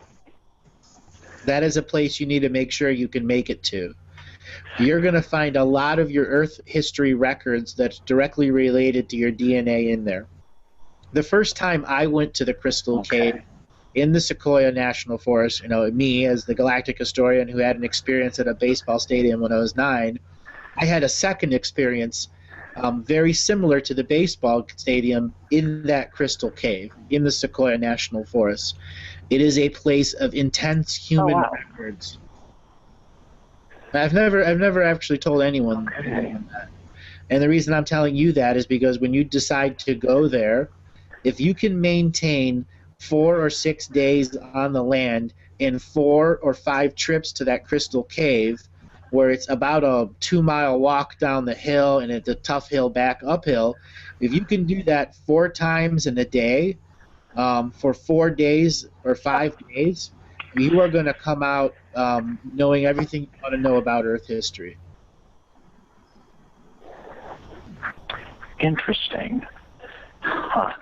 That is a place you need to make sure you can make it to. You're going to find a lot of your Earth history records that's directly related to your DNA in there. The first time I went to the Crystal Cave in the Sequoia National Forest, me as the Galactic historian who had an experience at a baseball stadium when I was 9, I had a second experience very similar to the baseball stadium in that Crystal Cave in the Sequoia National Forest. It is a place of intense human records. I've never actually told anyone that. And the reason I'm telling you that is because when you decide to go there, if you can maintain 4 or 6 days on the land and 4 or 5 trips to that crystal cave, where it's about a 2-mile walk down the hill and it's a tough hill back uphill, if you can do that 4 times in a day, for 4 days or 5 days, you are going to come out knowing everything you want to know about Earth history. Interesting. Huh.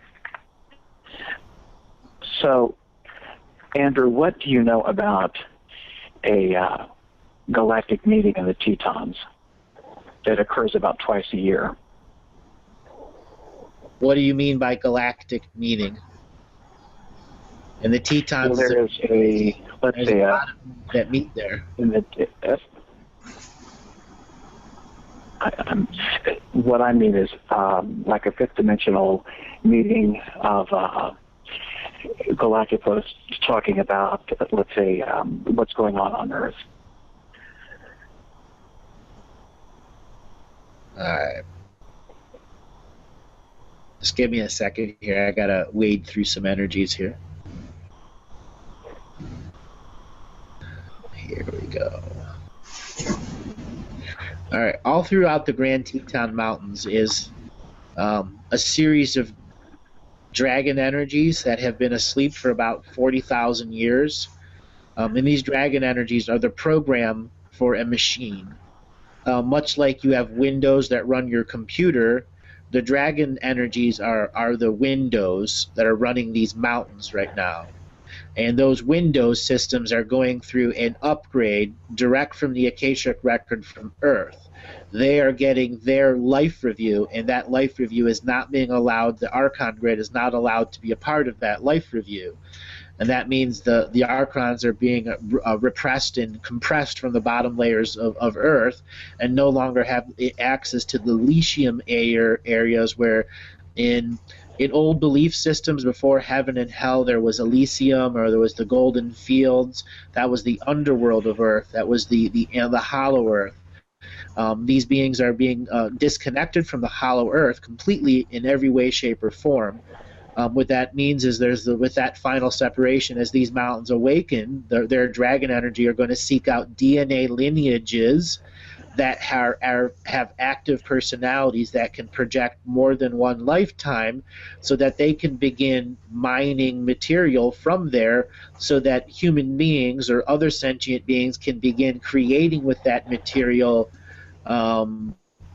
So, Andrew, what do you know about a galactic meeting of the Tetons that occurs about twice a year? What do you mean by galactic meeting? And the Tetons, well, there is a, let's say, a lot of them that meet there. What I mean is like a fifth dimensional meeting of Galactic was talking about, let's say, what's going on Earth. All right. Just give me a second here. I gotta wade through some energies here. Here we go. All right. All throughout the Grand Teton Mountains is a series of dragon energies that have been asleep for about 40,000 years. And these dragon energies are the program for a machine. Much like you have Windows that run your computer, the dragon energies are the Windows that are running these mountains right now. And those Windows systems are going through an upgrade direct from the Akashic Record from Earth. They are getting their life review, and that life review is not being allowed, the Archon grid is not allowed to be a part of that life review. And that means the Archons are being repressed and compressed from the bottom layers of Earth and no longer have access to the Elysium areas where in old belief systems before heaven and hell there was Elysium or there was the Golden Fields. That was the underworld of Earth. That was the hollow Earth. These beings are being disconnected from the hollow Earth completely in every way, shape, or form. What that means is with that final separation, as these mountains awaken, their dragon energy are going to seek out DNA lineages that have active personalities that can project more than one lifetime so that they can begin mining material from there so that human beings or other sentient beings can begin creating with that material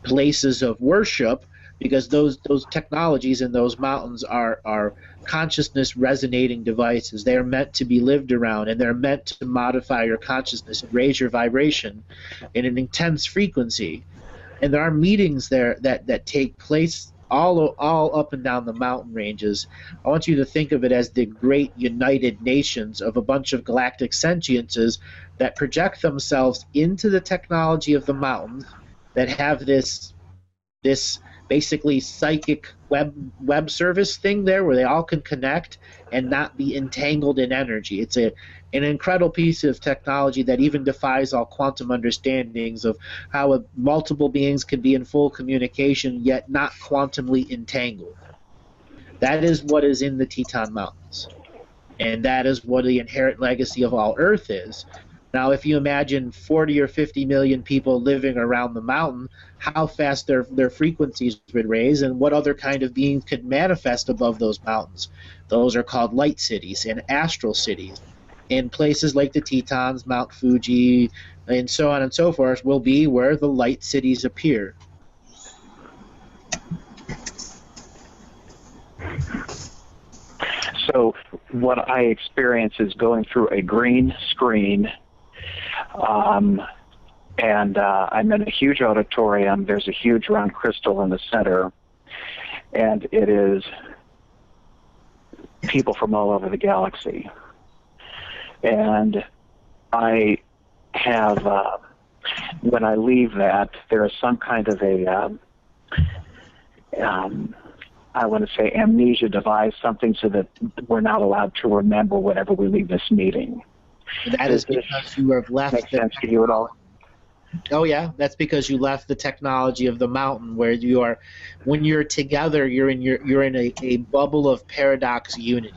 places of worship, because those technologies in those mountains are consciousness resonating devices. They are meant to be lived around, and they're meant to modify your consciousness and raise your vibration in an intense frequency. And there are meetings there that take place all up and down the mountain ranges. I want you to think of it as the great united nations of a bunch of galactic sentiences that project themselves into the technology of the mountains, that have this basically psychic web service thing there where they all can connect and not be entangled in energy. It's an incredible piece of technology that even defies all quantum understandings of how multiple beings can be in full communication yet not quantumly entangled. That is what is in the Teton Mountains. And that is what the inherent legacy of all Earth is. Now, if you imagine 40 or 50 million people living around the mountain, how fast their frequencies would raise and what other kind of beings could manifest above those mountains. Those are called light cities and astral cities. And places like the Tetons, Mount Fuji, and so on and so forth will be where the light cities appear. So what I experience is going through a green screen, and I'm in a huge auditorium. There's a huge round crystal in the center, and it is people from all over the galaxy. And I have, when I leave that, there is some kind of a I want to say, amnesia device, something so that we're not allowed to remember whenever we leave this meeting. That is because you have left. Make sense to you at all? Oh yeah, that's because you left the technology of the mountain, where you are, when you're together, you're in a bubble of paradox unity,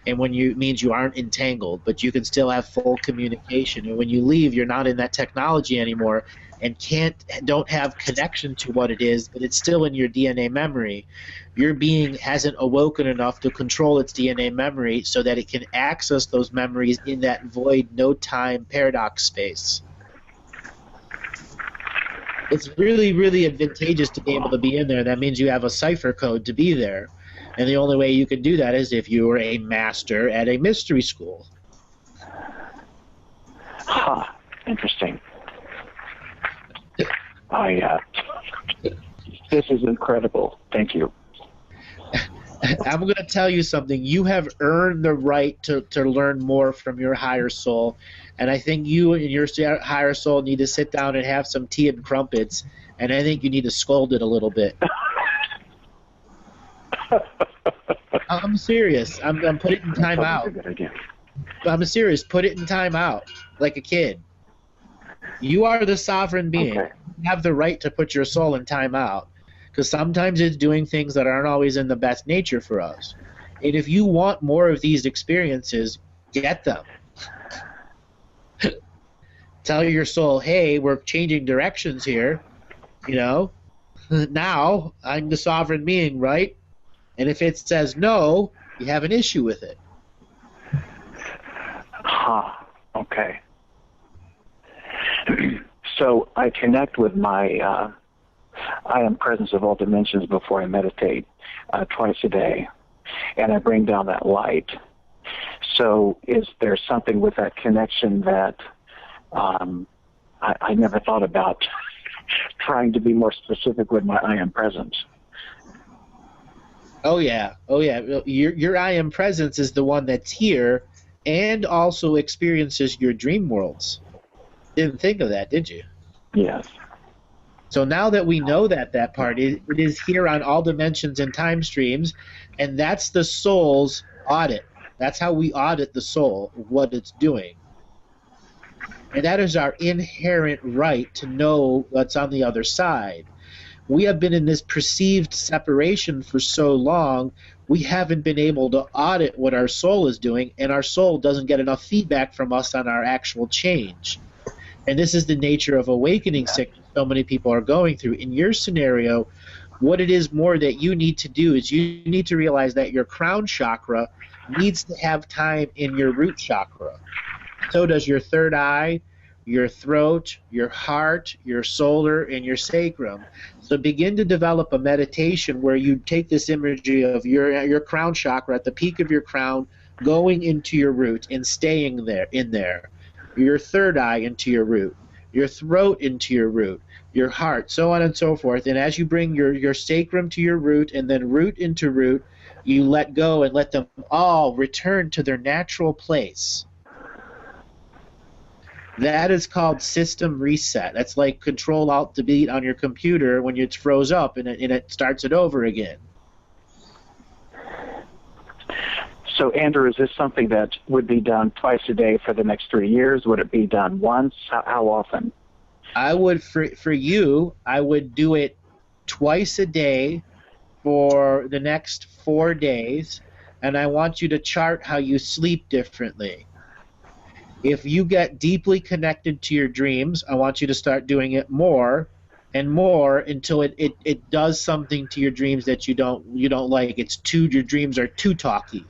and it means you aren't entangled, but you can still have full communication. And when you leave, you're not in that technology anymore, and don't have connection to what it is, but it's still in your DNA memory. Your being hasn't awoken enough to control its DNA memory so that it can access those memories in that void, no-time paradox space. It's really, really advantageous to be able to be in there. That means you have a cipher code to be there. And the only way you can do that is if you were a master at a mystery school. Huh. Interesting. This is incredible. Thank you. I'm going to tell you something. You have earned the right to learn more from your higher soul. And I think you and your higher soul need to sit down and have some tea and crumpets. And I think you need to scold it a little bit. I'm serious. I'm put it in time out. I'm serious. Put it in time out, like a kid. You are the sovereign being. Okay. You have the right to put your soul in time out. Because sometimes it's doing things that aren't always in the best nature for us. And if you want more of these experiences, get them. Tell your soul, hey, we're changing directions here. Now I'm the sovereign being, right? And if it says no, you have an issue with it. Okay. So I connect with my I am presence of all dimensions before I meditate twice a day, and I bring down that light. So is there something with that connection that I never thought about trying to be more specific with my I am presence? Oh yeah. Your I am presence is the one that's here and also experiences your dream worlds. Didn't think of that, did you? Yes. So now that we know that part, it is here on all dimensions and time streams, and that's the soul's audit. That's how we audit the soul, what it's doing. And that is our inherent right to know what's on the other side. We have been in this perceived separation for so long, we haven't been able to audit what our soul is doing, and our soul doesn't get enough feedback from us on our actual change. And this is the nature of awakening sickness so many people are going through. In your scenario, what it is more that you need to do is you need to realize that your crown chakra needs to have time in your root chakra. So does your third eye, your throat, your heart, your solar, and your sacrum. So begin to develop a meditation where you take this imagery of your crown chakra at the peak of your crown, going into your root and staying there, in there. Your third eye into your root, your throat into your root, your heart, so on and so forth. And as you bring your sacrum to your root and then root into root, you let go and let them all return to their natural place. That is called system reset. That's like Control-Alt-Delete on your computer when it froze up and it starts it over again. So, Andrew, is this something that would be done twice a day for the next 3 years? Would it be done once? How often? I would, for you, I would do it twice a day for the next 4 days, and I want you to chart how you sleep differently. If you get deeply connected to your dreams, I want you to start doing it more and more until it does something to your dreams that you don't like. Your dreams are too talky.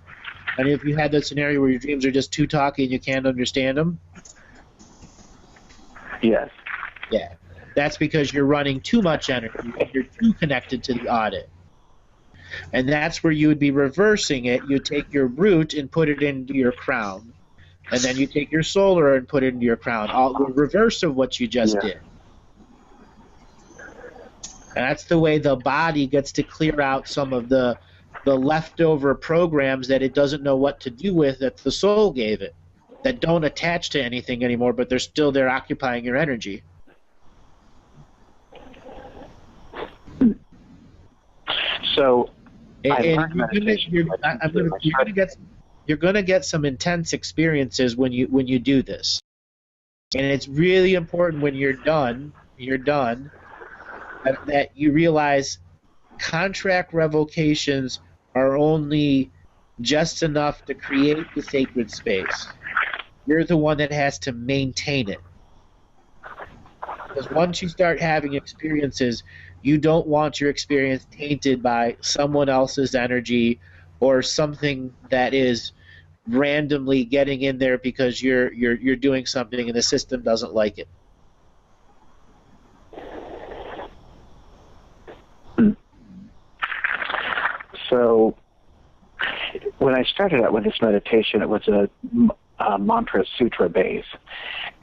And if you had that scenario where your dreams are just too talky and you can't understand them? Yes. Yeah. That's because you're running too much energy and you're too connected to the audit. And that's where you would be reversing it. You take your root and put it into your crown. And then you take your solar and put it into your crown. All the reverse of what you just did. And that's the way the body gets to clear out some of the leftover programs that it doesn't know what to do with that the soul gave it, that don't attach to anything anymore, but they're still there occupying your energy. So learned meditation. You're gonna get some intense experiences when you do this, and it's really important when you're done that you realize contract revocations are only just enough to create the sacred space. You're the one that has to maintain it. Because once you start having experiences, you don't want your experience tainted by someone else's energy or something that is randomly getting in there because you're doing something and the system doesn't like it. So when I started out with this meditation, it was a mantra sutra base,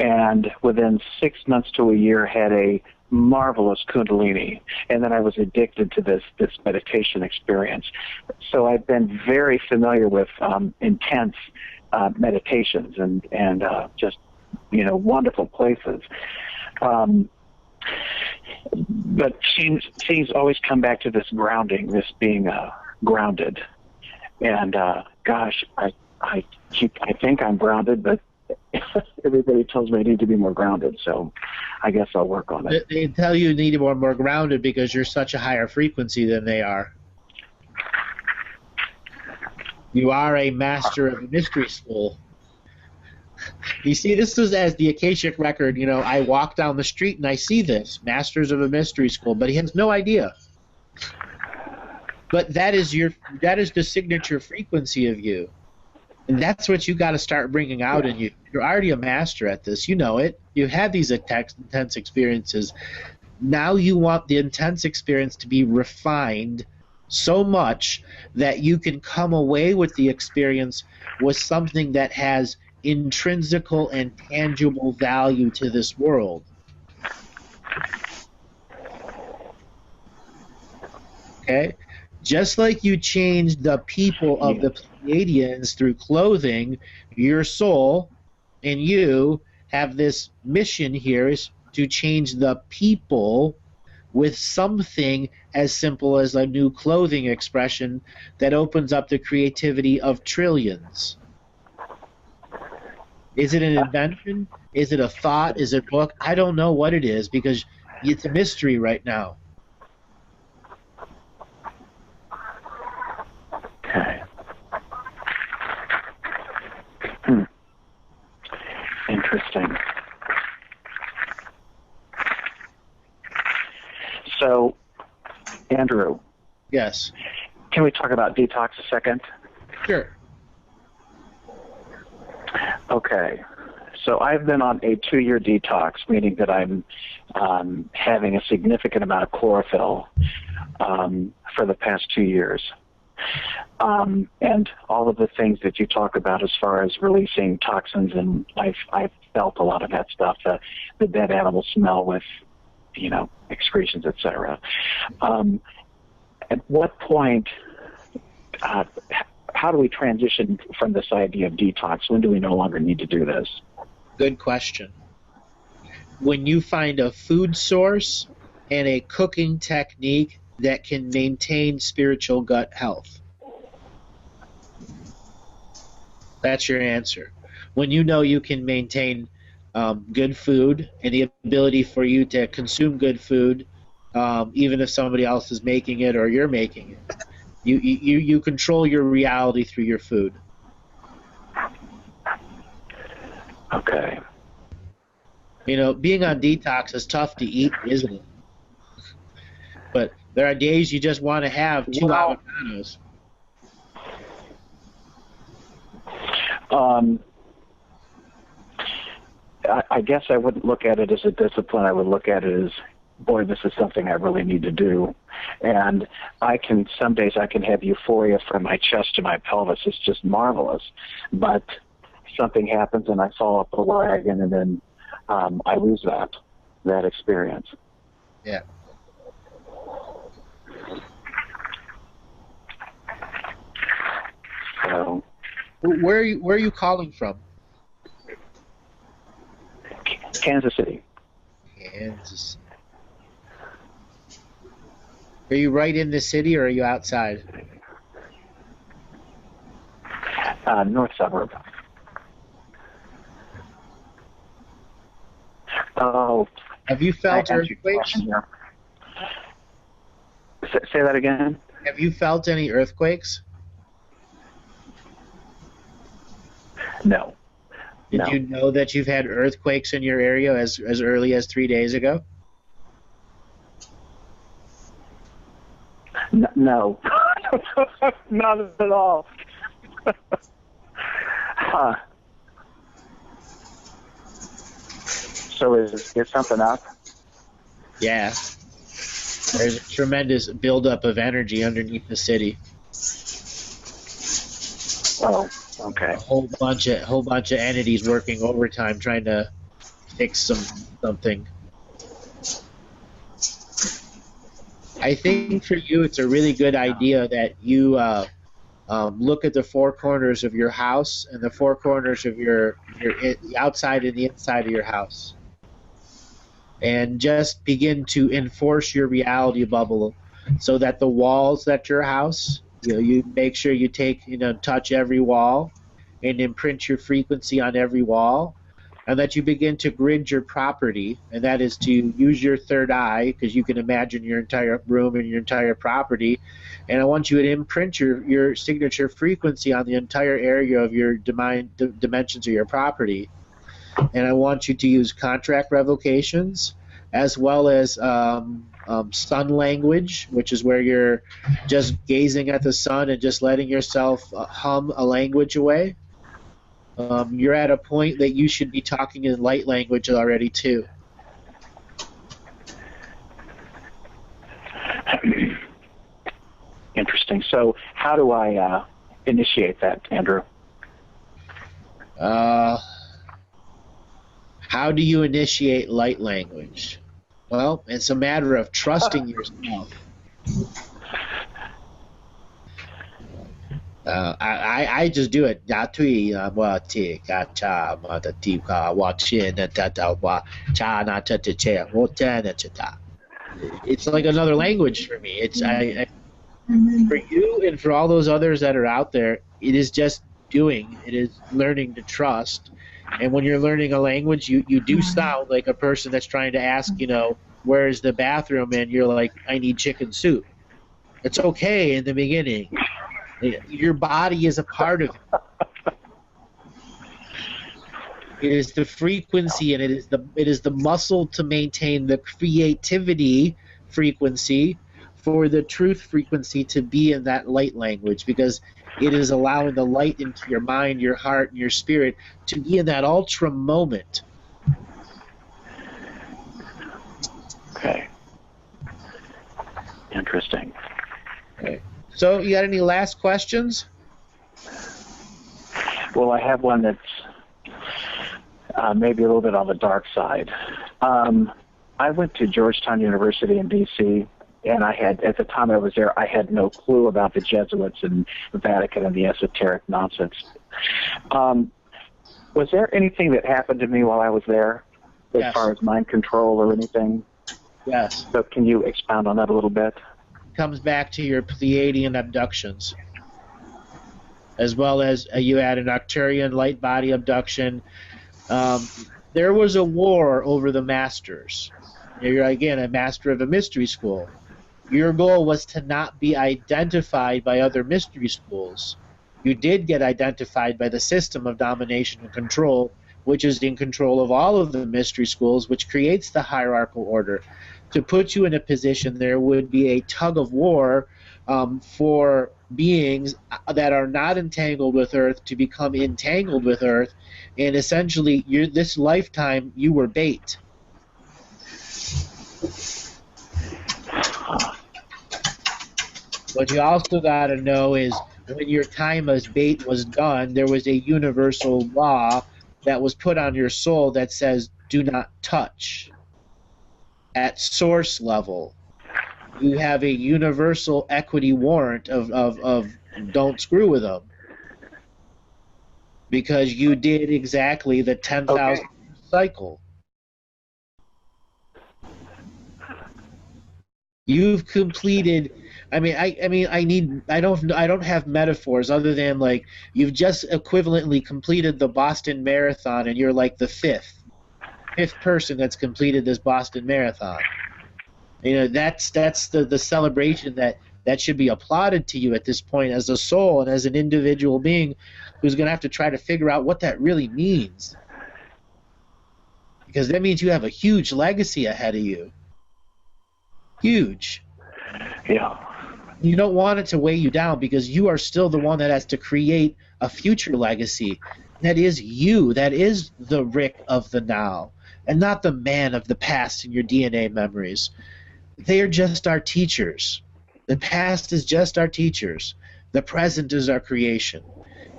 and within 6 months to a year had a marvelous kundalini, and then I was addicted to this meditation experience. So I've been very familiar with intense meditations and just wonderful places. But things always come back to this grounding, this being grounded. And gosh, I think I'm grounded, but everybody tells me I need to be more grounded. So I guess I'll work on it. They tell you need to be more grounded because you're such a higher frequency than they are. You are a master of the mystery school. You see, this is as the Akashic record. I walk down the street and I see this masters of a mystery school, but he has no idea. But that is the signature frequency of you, and that's what you got to start bringing out in you. You're already a master at this. You know it. You had these intense experiences. Now you want the intense experience to be refined so much that you can come away with the experience with something that has intrinsical and tangible value to this world. Okay? Just like you changed the people of the Pleiadians through clothing, your soul and you have this mission here is to change the people with something as simple as a new clothing expression that opens up the creativity of trillions. Is it an invention? Is it a thought? Is it a book? I don't know what it is because it's a mystery right now. Okay. Interesting. So, Andrew. Yes. Can we talk about detox a second? Sure. Okay. So I've been on a 2-year detox, meaning that I'm having a significant amount of chlorophyll for the past 2 years. And all of the things that you talk about as far as releasing toxins, and I've felt a lot of that stuff, the dead animal smell with, excretions, etc. At what point, how do we transition from this idea of detox? When do we no longer need to do this? Good question. When you find a food source and a cooking technique that can maintain spiritual gut health. That's your answer. When you know you can maintain good food and the ability for you to consume good food, even if somebody else is making it or you're making it. You control your reality through your food. Okay. Being on detox is tough to eat, isn't it? But there are days you just want to have 2 avocados. I guess I wouldn't look at it as a discipline. I would look at it as, boy, this is something I really need to do. And some days I can have euphoria from my chest to my pelvis. It's just marvelous. But something happens and I fall off the wagon, and then I lose that experience. Yeah. So, where are you calling from? Kansas City. Kansas. Are you right in the city or are you outside? North suburb. Oh. Have you felt I answered your earthquakes? question here. Say that again? Have you felt any earthquakes? No. Did No. you know that you've had earthquakes in your area as early as 3 days ago? No. Not at all. Huh. So is something up? Yeah. There's a tremendous buildup of energy underneath the city. Oh, okay. A whole bunch of entities working overtime trying to fix something. I think for you, it's a really good idea that you look at the four corners of your house and the four corners of your outside and the inside of your house, and just begin to enforce your reality bubble, so that the walls at your house, you make sure you touch every wall, and imprint your frequency on every wall, and that you begin to grid your property, and that is to use your third eye, because you can imagine your entire room and your entire property, and I want you to imprint your signature frequency on the entire area of your dimensions of your property. And I want you to use contract revocations, as well as sun language, which is where you're just gazing at the sun and just letting yourself hum a language away. You're at a point that you should be talking in light language already too. Interesting. So how do I initiate that, Andrew? How do you initiate light language? Well, it's a matter of trusting yourself. I just do it. It's like another language for me. It's for you and for all those others that are out there. It is just doing. It is learning to trust. And when you're learning a language, you do sound like a person that's trying to ask, where is the bathroom? And you're like, I need chicken soup. It's okay in the beginning. Your body is a part of it. It is the frequency, and it is the muscle to maintain the creativity frequency for the truth frequency to be in that light language, because it is allowing the light into your mind, your heart, and your spirit to be in that ultra moment. Okay. Interesting. Okay. So, you got any last questions? Well, I have one that's maybe a little bit on the dark side. I went to Georgetown University in D.C., and at the time I was there, I had no clue about the Jesuits and the Vatican and the esoteric nonsense. Was there anything that happened to me while I was there, as far as mind control or anything? Yes. So can you expound on that a little bit? Comes back to your Pleiadian abductions, as well as you had an Arcturian light body abduction. There was a war over the masters. You're, again, a master of a mystery school. Your goal was to not be identified by other mystery schools. You did get identified by the system of domination and control, which is in control of all of the mystery schools, which creates the hierarchical order. To put you in a position, there would be a tug of war for beings that are not entangled with Earth to become entangled with Earth, and essentially, this lifetime, you were bait. What you also got to know is when your time as bait was done, there was a universal law that was put on your soul that says, do not touch. At source level, you have a universal equity warrant of don't screw with them, because you did exactly the 10,000 cycle. You've completed I mean, I don't have metaphors other than like you've just equivalently completed the Boston Marathon, and you're like the fifth person that's completed this Boston Marathon. You know, that's the celebration that should be applauded to you at this point as a soul and as an individual being who's going to have to try to figure out what that really means. Because that means you have a huge legacy ahead of you. Huge. Yeah. You don't want it to weigh you down because you are still the one that has to create a future legacy. That is you. That is the Rick of the now, and not the man of the past in your DNA memories. They are just our teachers. The past is just our teachers. The present is our creation.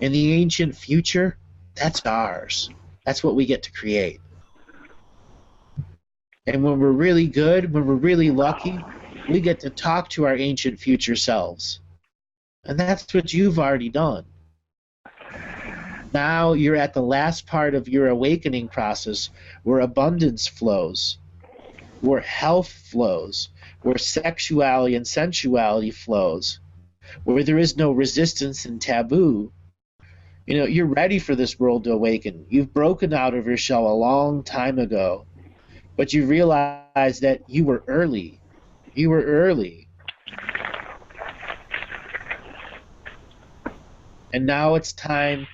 And the ancient future, that's ours. That's what we get to create. And when we're really good, when we're really lucky, we get to talk to our ancient future selves. And that's what you've already done. Now you're at the last part of your awakening process where abundance flows, where health flows, where sexuality and sensuality flows, where there is no resistance and taboo. You know, you're ready for this world to awaken. You've broken out of your shell a long time ago, but you realize that you were early. You were early. And now it's time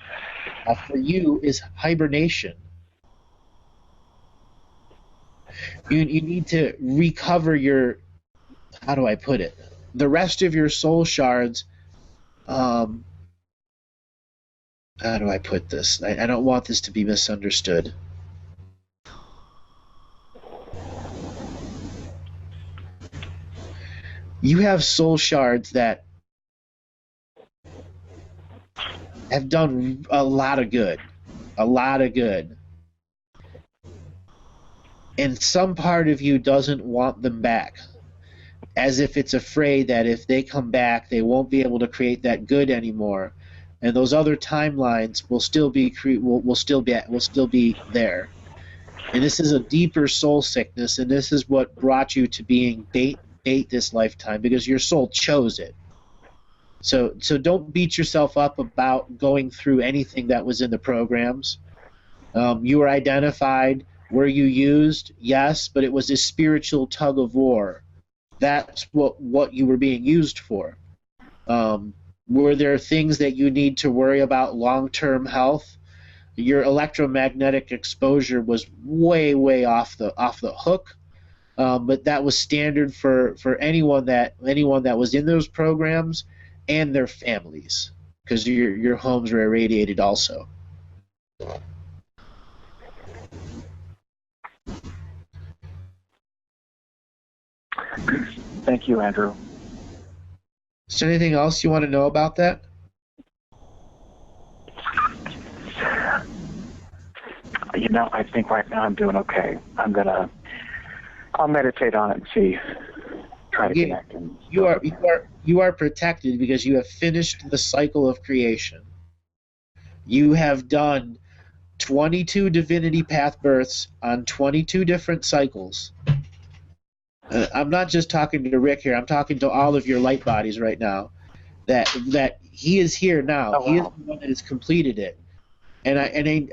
for you is hibernation. You need to recover your, how do I put it? The rest of your soul shards. How do I put this? I don't want this to be misunderstood. You have soul shards that have done a lot of good. A lot of good. And some part of you doesn't want them back. As if it's afraid that if they come back, they won't be able to create that good anymore. And those other timelines will still be there. And this is a deeper soul sickness, and this is what brought you to being bait this lifetime, because your soul chose it. So don't beat yourself up about going through anything that was in the programs. You were identified. Were you used? Yes, but it was a spiritual tug of war. That's what you were being used for. Were there things that you need to worry about long-term health? Your electromagnetic exposure was way off the hook, but that was standard for anyone that was in those programs and their families, because your homes were irradiated also. Thank you, Andrew. Is there anything else you want to know about that? You know, I think right now I'm doing okay. I'll meditate on it and see, try to connect. And you are protected because you have finished the cycle of creation. You have done 22 divinity path births on 22 different cycles. I'm not just talking to Rick here. I'm talking to all of your light bodies right now. That he is here now. Oh, wow. He is the one that has completed it. And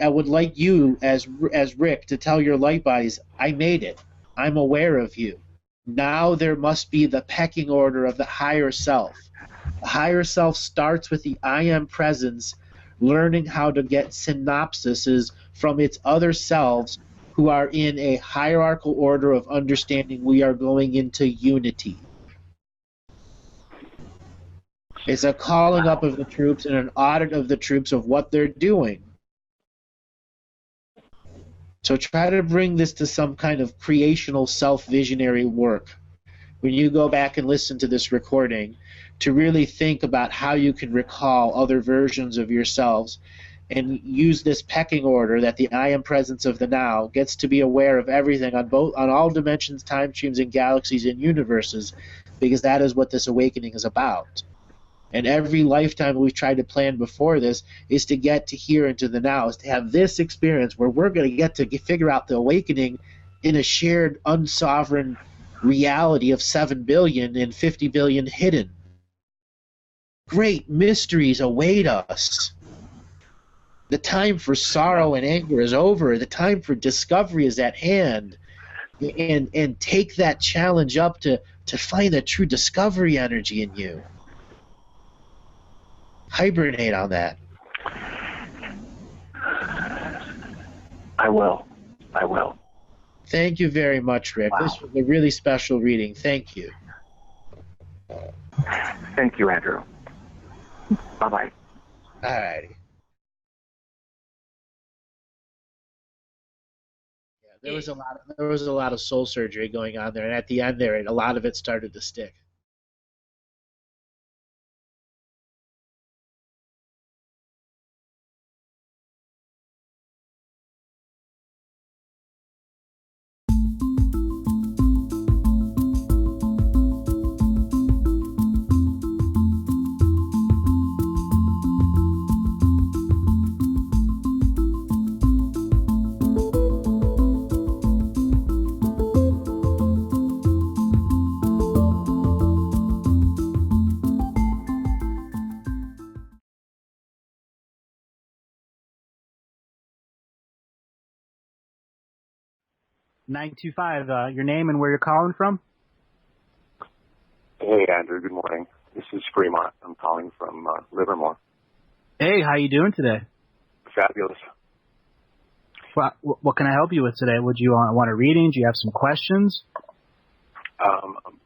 I would like you as Rick to tell your light bodies, I made it. I'm aware of you. Now there must be the pecking order of the higher self. The higher self starts with the I am presence, learning how to get synopsises from its other selves who are in a hierarchical order of understanding. We are going into unity. It's a calling up of the troops and an audit of the troops of what they're doing. So try to bring this to some kind of creational self-visionary work. When you go back and listen to this recording, to really think about how you can recall other versions of yourselves and use this pecking order that the I am presence of the now gets to be aware of everything on all dimensions, time streams, and galaxies and universes, because that is what this awakening is about. And every lifetime we've tried to plan before this is to get to here into the now, is to have this experience where we're going to get to figure out the awakening in a shared, unsovereign reality of 7 billion and 50 billion hidden. Great mysteries await us. The time for sorrow and anger is over. The time for discovery is at hand. And take that challenge up to find the true discovery energy in you. Hibernate on that. I will. I will. Thank you very much, Rick. Wow. This was a really special reading. Thank you. Thank you, Andrew. Bye-bye. All righty. Yeah, there was a lot of soul surgery going on there, and at the end there, a lot of it started to stick. Your name and where you're calling from? Hey, Andrew. Good morning. This is Fremont. I'm calling from Livermore. Hey, how you doing today? Fabulous. What can I help you with today? Would you want a reading? Do you have some questions?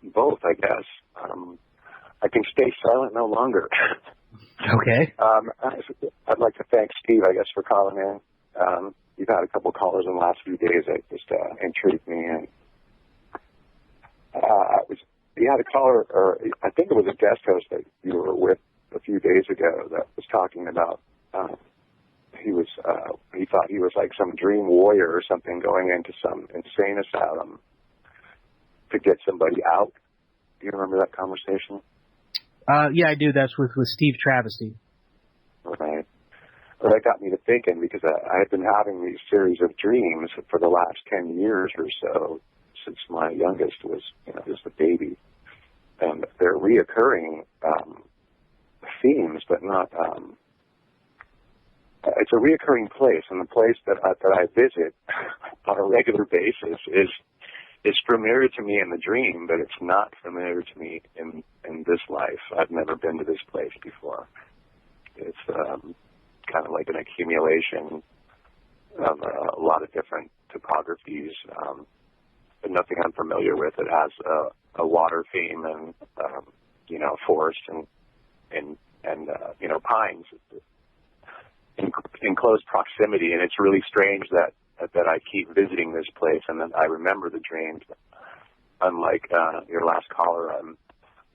Both, I guess. I can stay silent no longer. Okay. I'd like to thank Steve, I guess, for calling in. You've had a couple callers in the last few days that just intrigued me. And you had a caller, or I think it was a guest host that you were with a few days ago that was talking about he thought he was like some dream warrior or something going into some insane asylum to get somebody out. Do you remember that conversation? Yeah, I do. That's with Steve Travesty. Right. Well, that got me to thinking because I had been having these series of dreams for the last 10 years or so since my youngest was, just a baby. And they're reoccurring themes, but not... it's a reoccurring place, and the place that I visit on a regular basis is familiar to me in the dream, but it's not familiar to me in this life. I've never been to this place before. It's kind of like an accumulation of a lot of different topographies, but nothing I'm familiar with. It has a water theme and forest and pines in close proximity, and it's really strange that I keep visiting this place and then I remember the dreams. Unlike your last caller, I'm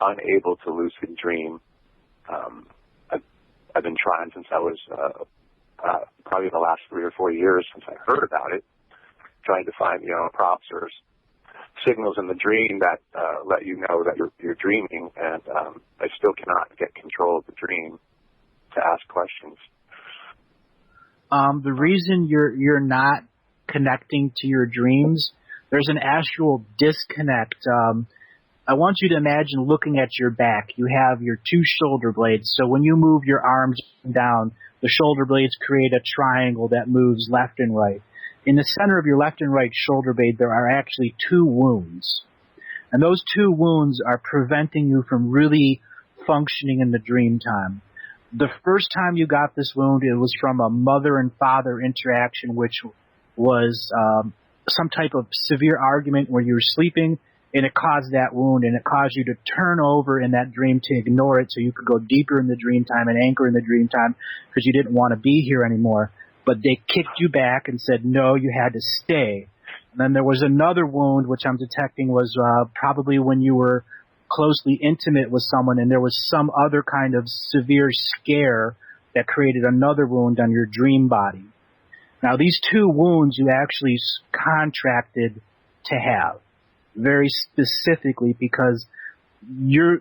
unable to lucid dream. I've been trying since I was probably the last 3 or 4 years since I heard about it, trying to find props or signals in the dream that let you know that you're dreaming, and I still cannot get control of the dream to ask questions. The reason you're not connecting to your dreams, there's an actual disconnect. I want you to imagine looking at your back. You have your 2 shoulder blades. So when you move your arms down, the shoulder blades create a triangle that moves left and right. In the center of your left and right shoulder blade, there are actually 2 wounds. And those 2 wounds are preventing you from really functioning in the dream time. The first time you got this wound, it was from a mother and father interaction, which was some type of severe argument where you were sleeping, and it caused that wound, and it caused you to turn over in that dream to ignore it so you could go deeper in the dream time and anchor in the dream time because you didn't want to be here anymore. But they kicked you back and said, no, you had to stay. And then there was another wound, which I'm detecting was probably when you were closely intimate with someone and there was some other kind of severe scare that created another wound on your dream body. Now, these 2 wounds you actually contracted to have very specifically because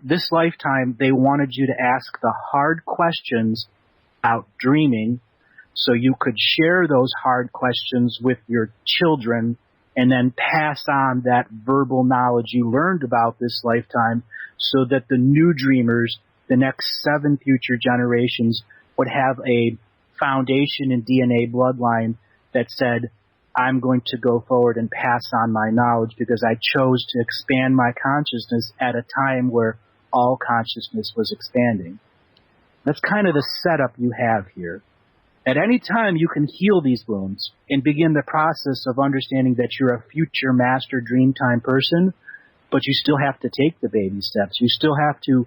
this lifetime they wanted you to ask the hard questions about dreaming so you could share those hard questions with your children and then pass on that verbal knowledge you learned about this lifetime so that the new dreamers, the next 7 future generations, would have a foundation in DNA bloodline that said, I'm going to go forward and pass on my knowledge because I chose to expand my consciousness at a time where all consciousness was expanding. That's kind of the setup you have here. At any time, you can heal these wounds and begin the process of understanding that you're a future master dreamtime person, but you still have to take the baby steps. You still have to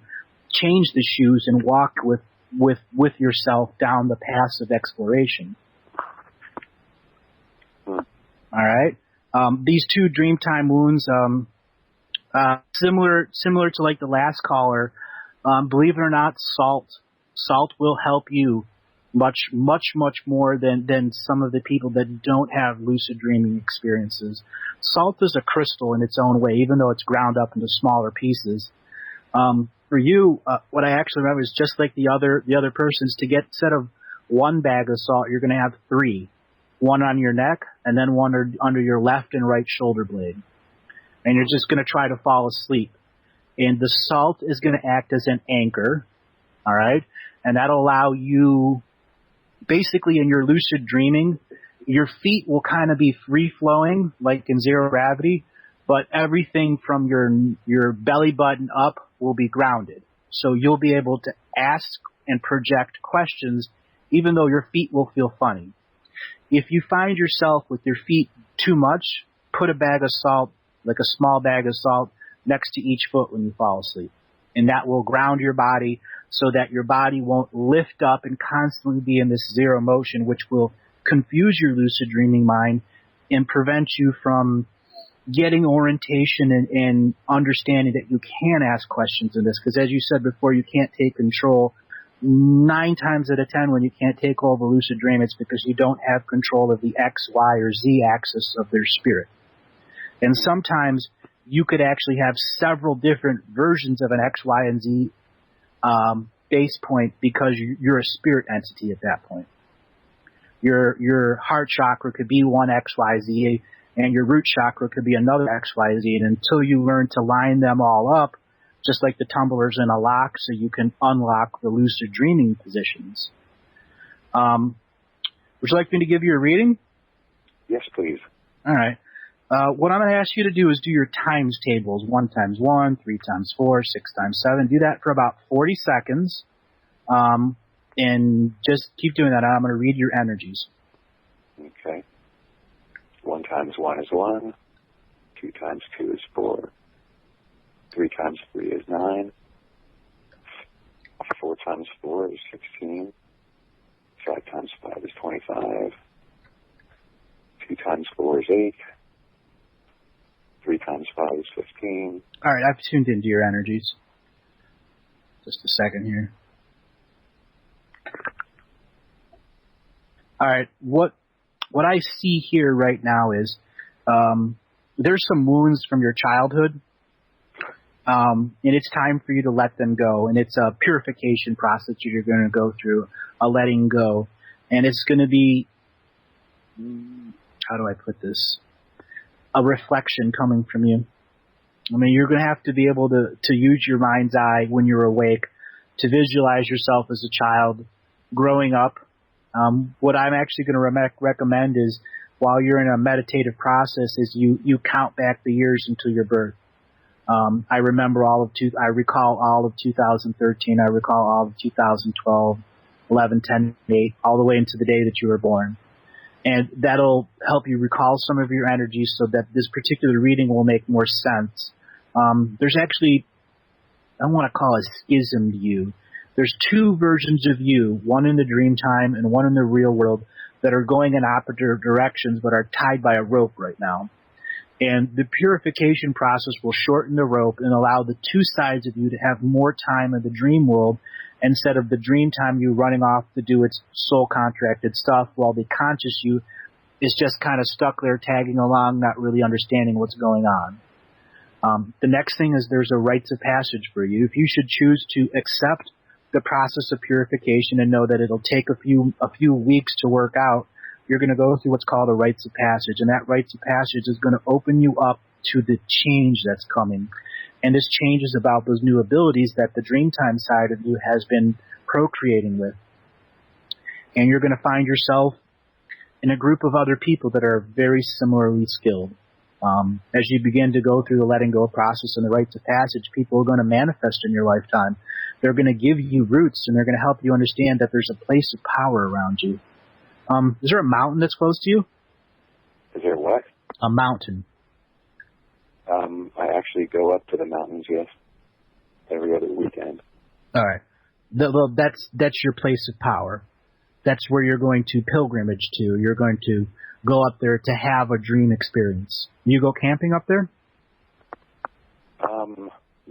change the shoes and walk with yourself down the path of exploration. All right. These 2 dreamtime wounds, similar to like the last caller, believe it or not, salt will help you much more than some of the people that don't have lucid dreaming experiences. Salt is a crystal in its own way, even though it's ground up into smaller pieces. For you, what I actually remember is just like the other persons, to get, instead of 1 bag of salt, you're going to have 3. 1 on your neck, and then 1 under your left and right shoulder blade. And you're just going to try to fall asleep. And the salt is going to act as an anchor, all right? And that'll allow you, basically in your lucid dreaming, your feet will kind of be free-flowing, like in zero gravity, but everything from your belly button up will be grounded. So you'll be able to ask and project questions, even though your feet will feel funny. If you find yourself with your feet too much, put a bag of salt, like a small bag of salt, next to each foot when you fall asleep. And that will ground your body so that your body won't lift up and constantly be in this zero motion, which will confuse your lucid dreaming mind and prevent you from getting orientation and understanding that you can ask questions in this. Because as you said before, you can't take control. 9 times out of 10 when you can't take hold of a lucid dream, it's because you don't have control of the X, Y, or Z axis of their spirit. And sometimes you could actually have several different versions of an X, Y, and Z base point because you're a spirit entity at that point. Your heart chakra could be one X, Y, Z, and your root chakra could be another X, Y, Z. And until you learn to line them all up, just like the tumblers in a lock, so you can unlock the lucid dreaming positions. Would you like me to give you a reading? Yes, please. All right. What I'm going to ask you to do is do your times tables. 1 times 1, 3 times 4, 6 times 7. Do that for about 40 seconds. And just keep doing that. I'm going to read your energies. Okay. 1 times 1 is 1. 2 times 2 is 4. 3 times 3 is 9. 4 times 4 is 16. 5 times 5 is 25. 2 times 4 is 8. 3 times 5 is 15. All right, I've tuned into your energies. Just a second here. All right, what I see here right now is there's some wounds from your childhood. And it's time for you to let them go. And it's a purification process that you're going to go through, a letting go. And it's going to be, how do I put this? A reflection coming from you. I mean, you're going to have to be able to use your mind's eye when you're awake to visualize yourself as a child growing up. What I'm actually going to recommend is while you're in a meditative process is you count back the years until your birth. I recall all of 2013. I recall all of 2012, 11, 10, 8, all the way into the day that you were born. And that'll help you recall some of your energies so that this particular reading will make more sense. There's actually, I don't want to call it schismed you. There's 2 versions of you, one in the dream time and one in the real world, that are going in opposite directions but are tied by a rope right now. And the purification process will shorten the rope and allow the 2 sides of you to have more time in the dream world instead of the dream time you running off to do its soul contracted stuff while the conscious you is just kind of stuck there tagging along, not really understanding what's going on. The next thing is there's a rites of passage for you. If you should choose to accept the process of purification and know that it'll take a few weeks to work out, you're going to go through what's called a rites of passage, and that rites of passage is going to open you up to the change that's coming. And this change is about those new abilities that the Dreamtime side of you has been procreating with. And you're going to find yourself in a group of other people that are very similarly skilled. As you begin to go through the letting go process and the rites of passage, people are going to manifest in your lifetime. They're going to give you roots, and they're going to help you understand that there's a place of power around you. Is there a mountain that's close to you? Is there what? A mountain. I actually go up to the mountains, yes, every other weekend. All right. That's your place of power. That's where you're going to pilgrimage to. You're going to go up there to have a dream experience. You go camping up there?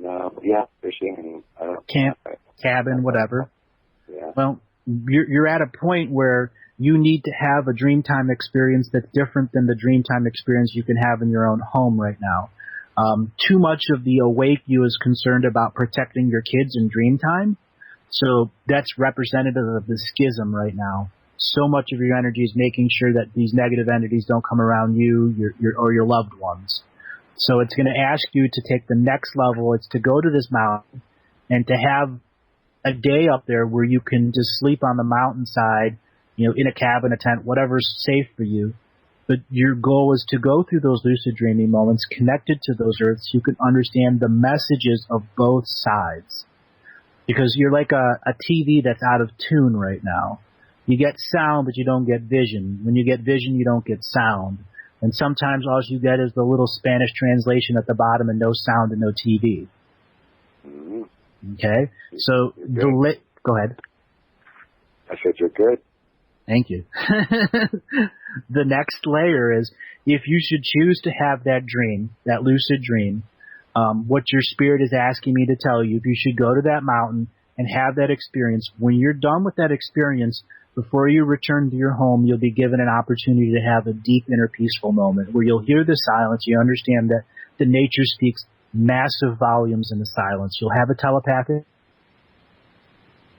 No, yeah, fishing and camp, cabin, whatever. Yeah. Well, you're at a point where you need to have a Dreamtime experience that's different than the Dreamtime experience you can have in your own home right now. Too much of the awake you is concerned about protecting your kids in Dreamtime. So that's representative of the schism right now. So much of your energy is making sure that these negative entities don't come around you or your loved ones. So it's going to ask you to take the next level. It's to go to this mountain and to have a day up there where you can just sleep on the mountainside, in a cabin, a tent, whatever's safe for you. But your goal is to go through those lucid dreaming moments connected to those earths so you can understand the messages of both sides. Because you're like a TV that's out of tune right now. You get sound, but you don't get vision. When you get vision, you don't get sound. And sometimes all you get is the little Spanish translation at the bottom and no sound and no TV. Mm-hmm. Okay? So, go ahead. I said you're good. Thank you. The next layer is, if you should choose to have that dream, that lucid dream, what your spirit is asking me to tell you, if you should go to that mountain and have that experience, when you're done with that experience, before you return to your home, you'll be given an opportunity to have a deep inner peaceful moment where you'll hear the silence. You understand that the nature speaks massive volumes in the silence. You'll have a telepathic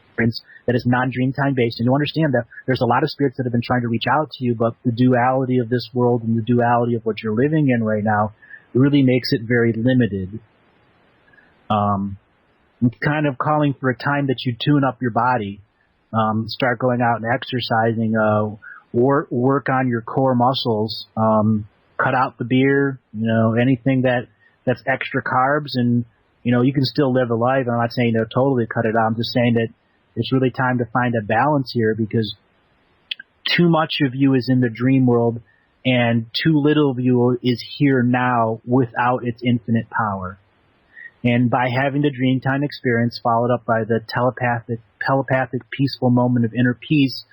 experience that is non-Dreamtime based, and you'll understand that there's a lot of spirits that have been trying to reach out to you, but the duality of this world and the duality of what you're living in right now really makes it very limited. Kind of calling for a time that you tune up your body, start going out and exercising, work on your core muscles, cut out the beer, anything that's extra carbs, and you can still live a life. I'm not saying totally cut it out. I'm just saying that it's really time to find a balance here, because too much of you is in the dream world and too little of you is here now without its infinite power. And by having the Dreamtime experience followed up by the telepathic peaceful moment of inner peace,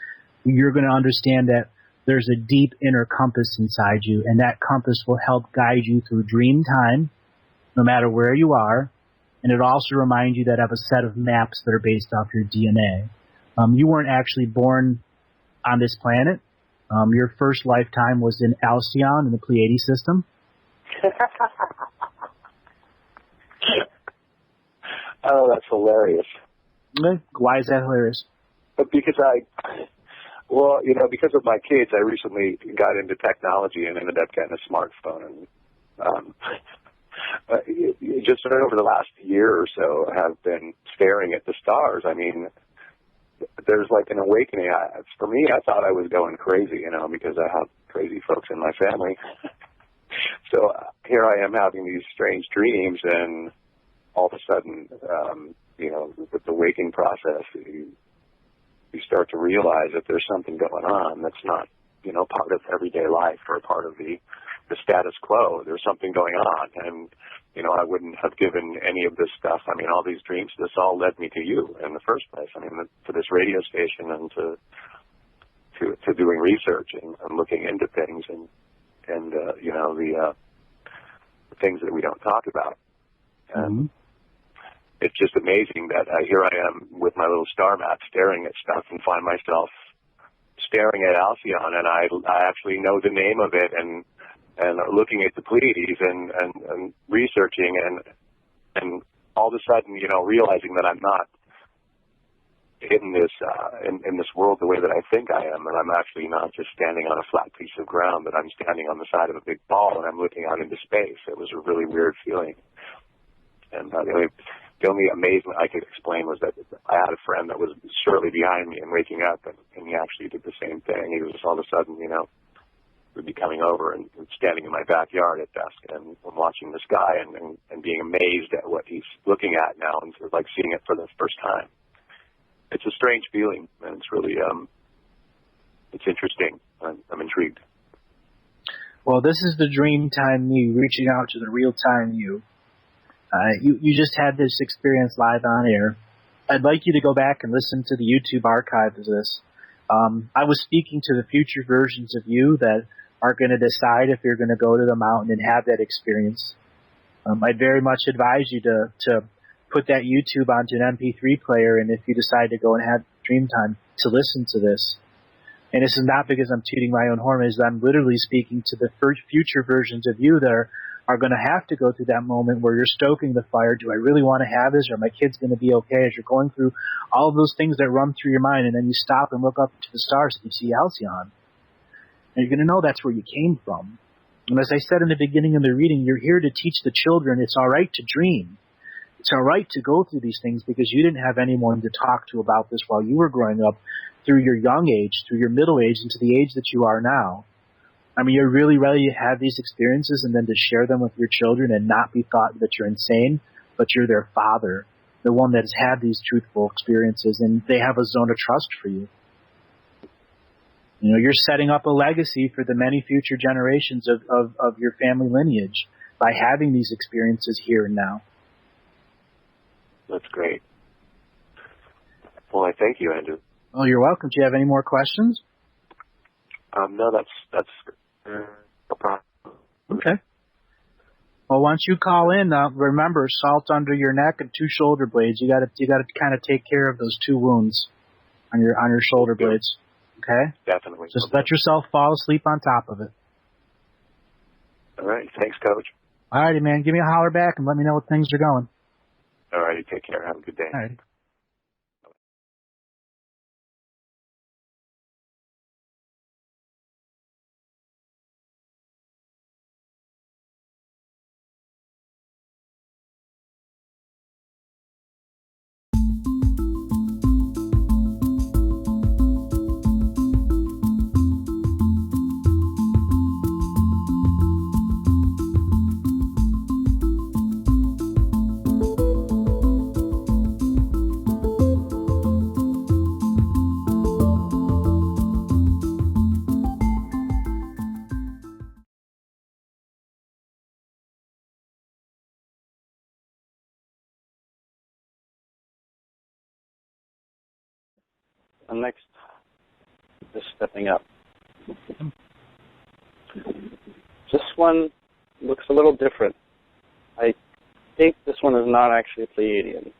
you're going to understand that there's a deep inner compass inside you, and that compass will help guide you through Dreamtime, no matter where you are. And it also reminds you that I have a set of maps that are based off your DNA. You weren't actually born on this planet. Your first lifetime was in Alcyon in the Pleiadian system. Oh, that's hilarious. Why is that hilarious? Because because of my kids, I recently got into technology and ended up getting a smartphone. And just over the last year or so, I have been staring at the stars. I mean, there's like an awakening. For me, I thought I was going crazy, because I have crazy folks in my family. So here I am having these strange dreams, and all of a sudden, with the waking process, you start to realize that there's something going on that's not, part of everyday life or part of the status quo. There's something going on, and I wouldn't have given any of this stuff. I mean, all these dreams, this all led me to you in the first place. I mean, to this radio station and to doing research and looking into things and the things that we don't talk about. And it's just amazing that here I am with my little star map staring at stuff and find myself staring at Alcyon, and I actually know the name of it, and looking at the Pleiades and researching and all of a sudden, realizing that I'm not in this world the way that I think I am, and I'm actually not just standing on a flat piece of ground, but I'm standing on the side of a big ball and I'm looking out into space. It was a really weird feeling. And the only amazement I could explain was that I had a friend that was shortly behind me and waking up, and he actually did the same thing. He was just all of a sudden, would be coming over and standing in my backyard at dusk and watching the sky and being amazed at what he's looking at now and sort of like seeing it for the first time. It's a strange feeling, and it's really, it's interesting. I'm intrigued. Well, this is the dream time you reaching out to the real time you. You just had this experience live on air. I'd like you to go back and listen to the YouTube archive of this. I was speaking to the future versions of you that are going to decide if you're going to go to the mountain and have that experience. I'd very much advise you to put that YouTube onto an MP3 player, and if you decide to go and have dream time, to listen to this. And this is not because I'm tooting my own horn, is I'm literally speaking to the future versions of you that are going to have to go through that moment where you're stoking the fire. Do I really want to have this? Are my kids going to be okay? As you're going through all of those things that run through your mind, and then you stop and look up to the stars and you see Halcyon. And you're going to know that's where you came from. And as I said in the beginning of the reading, you're here to teach the children it's all right to dream. It's all right to go through these things because you didn't have anyone to talk to about this while you were growing up, through your young age, through your middle age, into the age that you are now. I mean, you're really ready to have these experiences and then to share them with your children and not be thought that you're insane, but you're their father, the one that has had these truthful experiences, and they have a zone of trust for you. You're setting up a legacy for the many future generations of your family lineage by having these experiences here and now. That's great. Well, I thank you, Andrew. Oh, you're welcome. Do you have any more questions? No, that's no problem. Okay. Well, once you call in, remember, salt under your neck and 2 shoulder blades. You got to kind of take care of those 2 wounds on your shoulder blades. Okay? Definitely. Just let yourself fall asleep on top of it. All right. Thanks, Coach. All righty, man. Give me a holler back and let me know what things are going. All righty. Take care. Have a good day. All righty. I'm next. Just stepping up. This one looks a little different. I think this one is not actually a Pleiadian.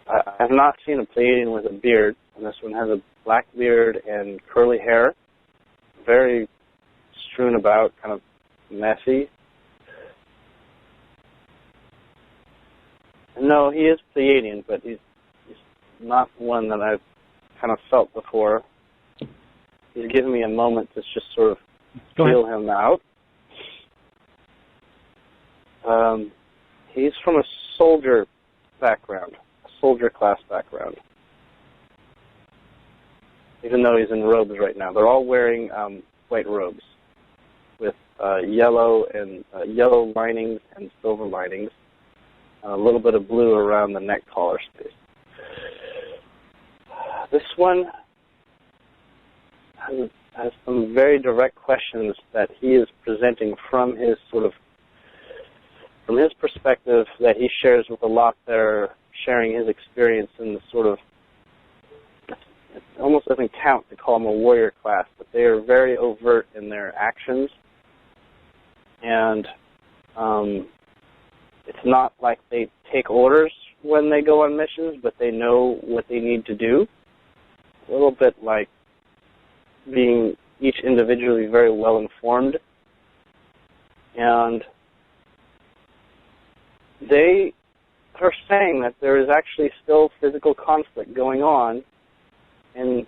I have not seen a Pleiadian with a beard, and this one has a black beard and curly hair, very strewn about, kind of messy. No, he is Pleiadian, but he's not one that I've kind of felt before. He's given me a moment to just sort of feel him out. He's from a soldier background, a soldier class background. Even though he's in robes right now, they're all wearing white robes with yellow linings and silver linings. A little bit of blue around the neck collar space. This one has some very direct questions that he is presenting from his perspective that he shares with a lot that are sharing his experience in the sort of, it almost doesn't count to call them a warrior class, but they are very overt in their actions, and it's not like they take orders when they go on missions, but they know what they need to do. A little bit like being each individually very well informed. And they are saying that there is actually still physical conflict going on, and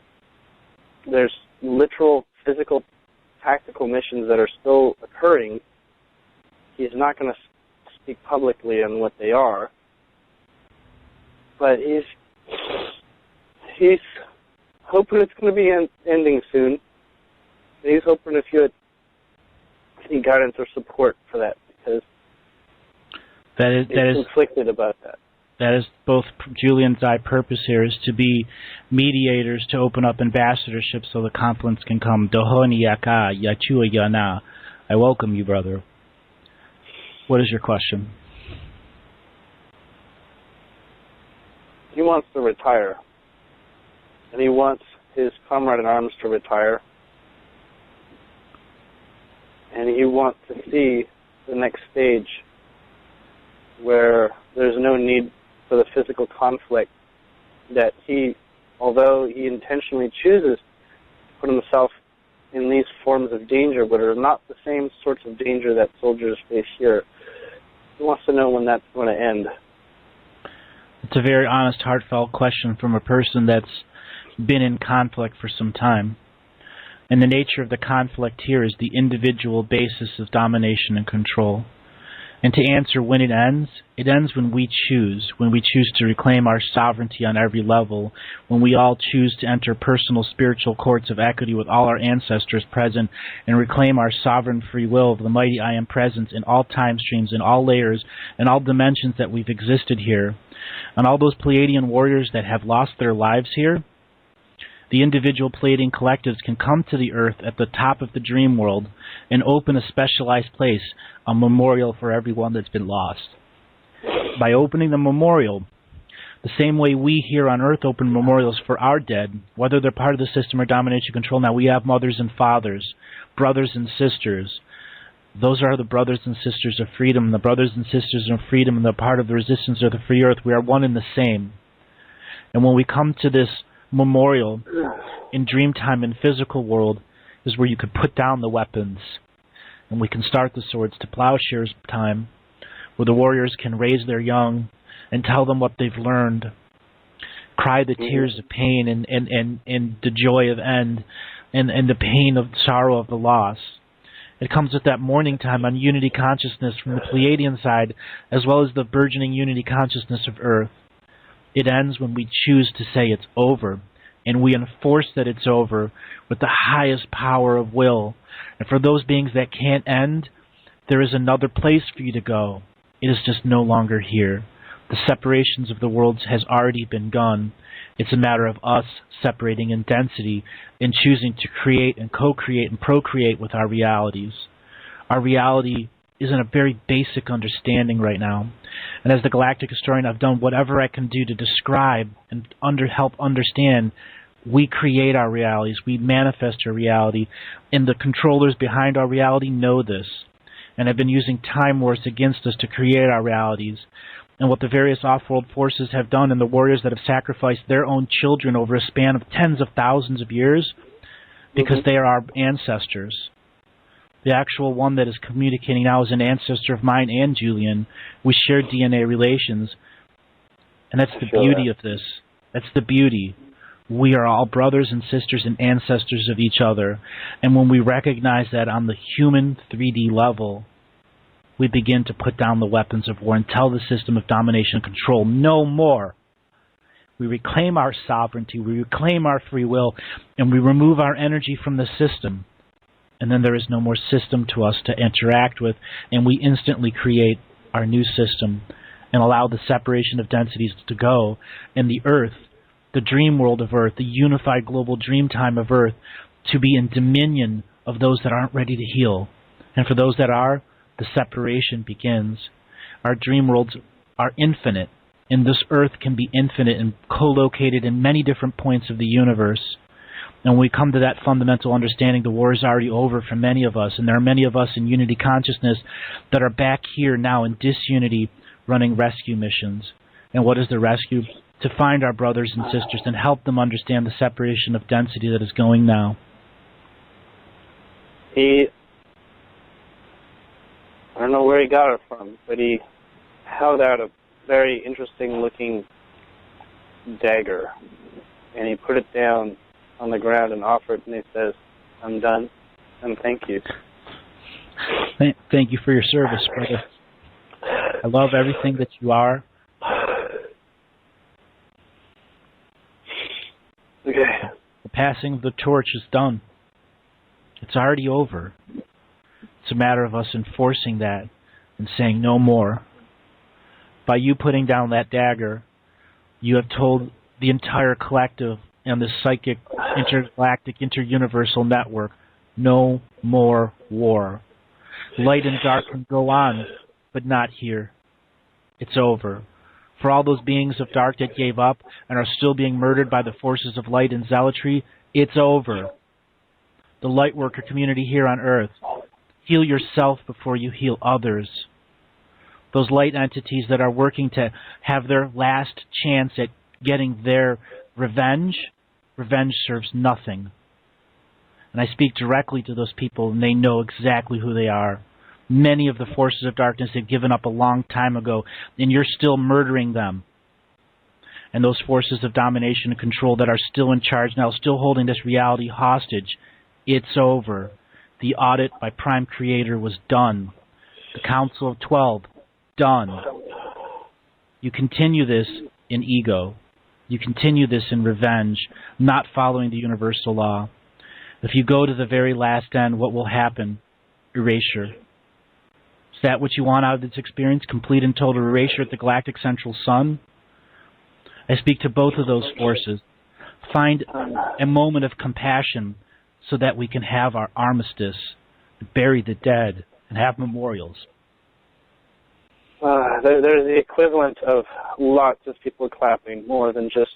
there's literal physical tactical missions that are still occurring. He's not going to speak publicly on what they are, but he's hoping it's going to be ending soon. He's hoping if you had any guidance or support for that, because he's conflicted about that. That is both Julian's purpose here, is to be mediators to open up ambassadorships so the conflicts can come. Dohoni yaka yachua yana. I welcome you, brother. What is your question? He wants to retire, and he wants his comrade in arms to retire, and he wants to see the next stage where there's no need for the physical conflict that he, although he intentionally chooses to put himself in these forms of danger, but are not the same sorts of danger that soldiers face here. He wants to know when that's going to end. It's a very honest, heartfelt question from a person that's been in conflict for some time. And the nature of the conflict here is the individual basis of domination and control. And to answer when it ends when we choose to reclaim our sovereignty on every level, when we all choose to enter personal spiritual courts of equity with all our ancestors present and reclaim our sovereign free will of the mighty I Am presence in all time streams, in all layers, in all dimensions that we've existed here. And all those Pleiadian warriors that have lost their lives here, the individual Pleiadian collectives can come to the earth at the top of the dream world and open a specialized place, a memorial for everyone that's been lost. By opening the memorial, the same way we here on earth open memorials for our dead, whether they're part of the system or domination control, now we have mothers and fathers, brothers and sisters. Those are the brothers and sisters of freedom. The brothers and sisters of freedom and the part of the resistance of the free earth. We are one and the same. And when we come to this memorial in dreamtime and physical world is where you could put down the weapons and we can start the swords to plowshares time, where the warriors can raise their young and tell them what they've learned, cry the tears of pain and the joy of end and the pain of sorrow of the loss. It comes with that morning time on unity consciousness from the Pleiadian side, as well as the burgeoning unity consciousness of Earth. It ends when we choose to say it's over, and we enforce that it's over with the highest power of will. And for those beings that can't end, there is another place for you to go. It is just no longer here. The separations of the worlds has already been gone. It's a matter of us separating in density and choosing to create and co-create and procreate with our realities. Our reality is in a very basic understanding right now. And as the Galactic Historian, I've done whatever I can do to describe and help understand. We create our realities. We manifest our reality. And the controllers behind our reality know this. And have been using time wars against us to create our realities. And what the various off-world forces have done, and the warriors that have sacrificed their own children over a span of tens of thousands of years, because they are our ancestors. The actual one that is communicating now is an ancestor of mine and Julian. We share DNA relations. And that's the beauty of this. That's the beauty. We are all brothers and sisters and ancestors of each other. And when we recognize that on the human 3D level, we begin to put down the weapons of war and tell the system of domination and control no more. We reclaim our sovereignty, we reclaim our free will, and we remove our energy from the system. And then there is no more system to us to interact with, and we instantly create our new system and allow the separation of densities to go. And the Earth, the dream world of Earth, the unified global dream time of Earth, to be in dominion of those that aren't ready to heal. And for those that are, the separation begins. Our dream worlds are infinite, and this Earth can be infinite and co-located in many different points of the universe. And when we come to that fundamental understanding, the war is already over for many of us, and there are many of us in unity consciousness that are back here now in disunity running rescue missions. And what is the rescue? To find our brothers and sisters and help them understand the separation of density that is going now. I don't know where he got it from, but he held out a very interesting looking dagger, and he put it down on the ground and offered, and he says, "I'm done, and thank you." Thank you for your service, brother. I love everything that you are. Okay. The passing of the torch is done. It's already over. It's a matter of us enforcing that and saying no more. By you putting down that dagger, you have told the entire collective and the psychic, intergalactic, interuniversal network, no more war. Light and dark can go on, but not here. It's over. For all those beings of dark that gave up and are still being murdered by the forces of light and zealotry, it's over. The Lightworker community here on Earth, heal yourself before you heal others. Those light entities that are working to have their last chance at getting their revenge serves nothing. And I speak directly to those people, and they know exactly who they are. Many of the forces of darkness have given up a long time ago, and you're still murdering them. And those forces of domination and control that are still in charge now, still holding this reality hostage, it's over. The audit by Prime Creator was done. The Council of 12, done. You continue this in ego. You continue this in revenge, not following the universal law. If you go to the very last end, what will happen? Erasure. Is that what you want out of this experience? Complete and total erasure at the galactic central sun? I speak to both of those forces. Find a moment of compassion so that we can have our armistice, bury the dead, and have memorials. There's the equivalent of lots of people clapping, more than just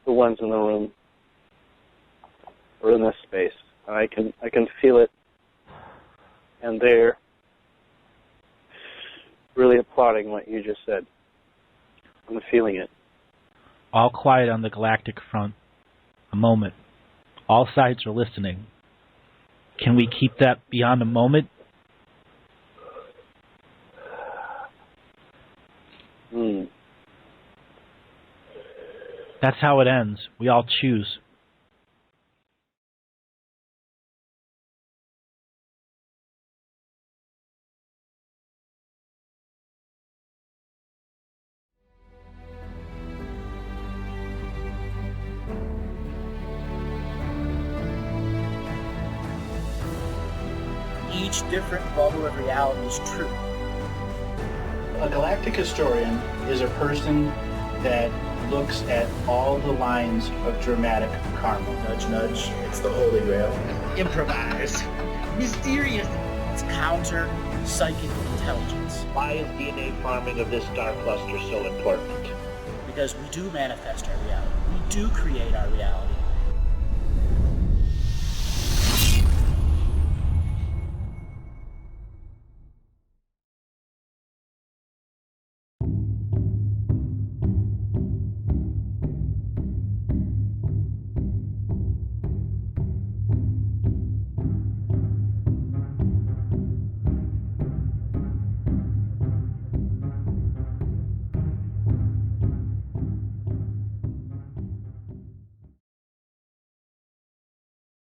the ones in the room or in this space. I can feel it, and they're really applauding what you just said. I'm feeling it. All quiet on the galactic front. A moment. All sides are listening. Can we keep that beyond a moment? That's how it ends. We all choose. Each different bubble of reality is true. A galactic historian is a person that looks at all the lines of dramatic karma. Nudge, nudge. It's the Holy Grail. Improvised. Mysterious. It's counter psychic intelligence. Why is DNA farming of this star cluster so important? Because we do manifest our reality. We do create our reality.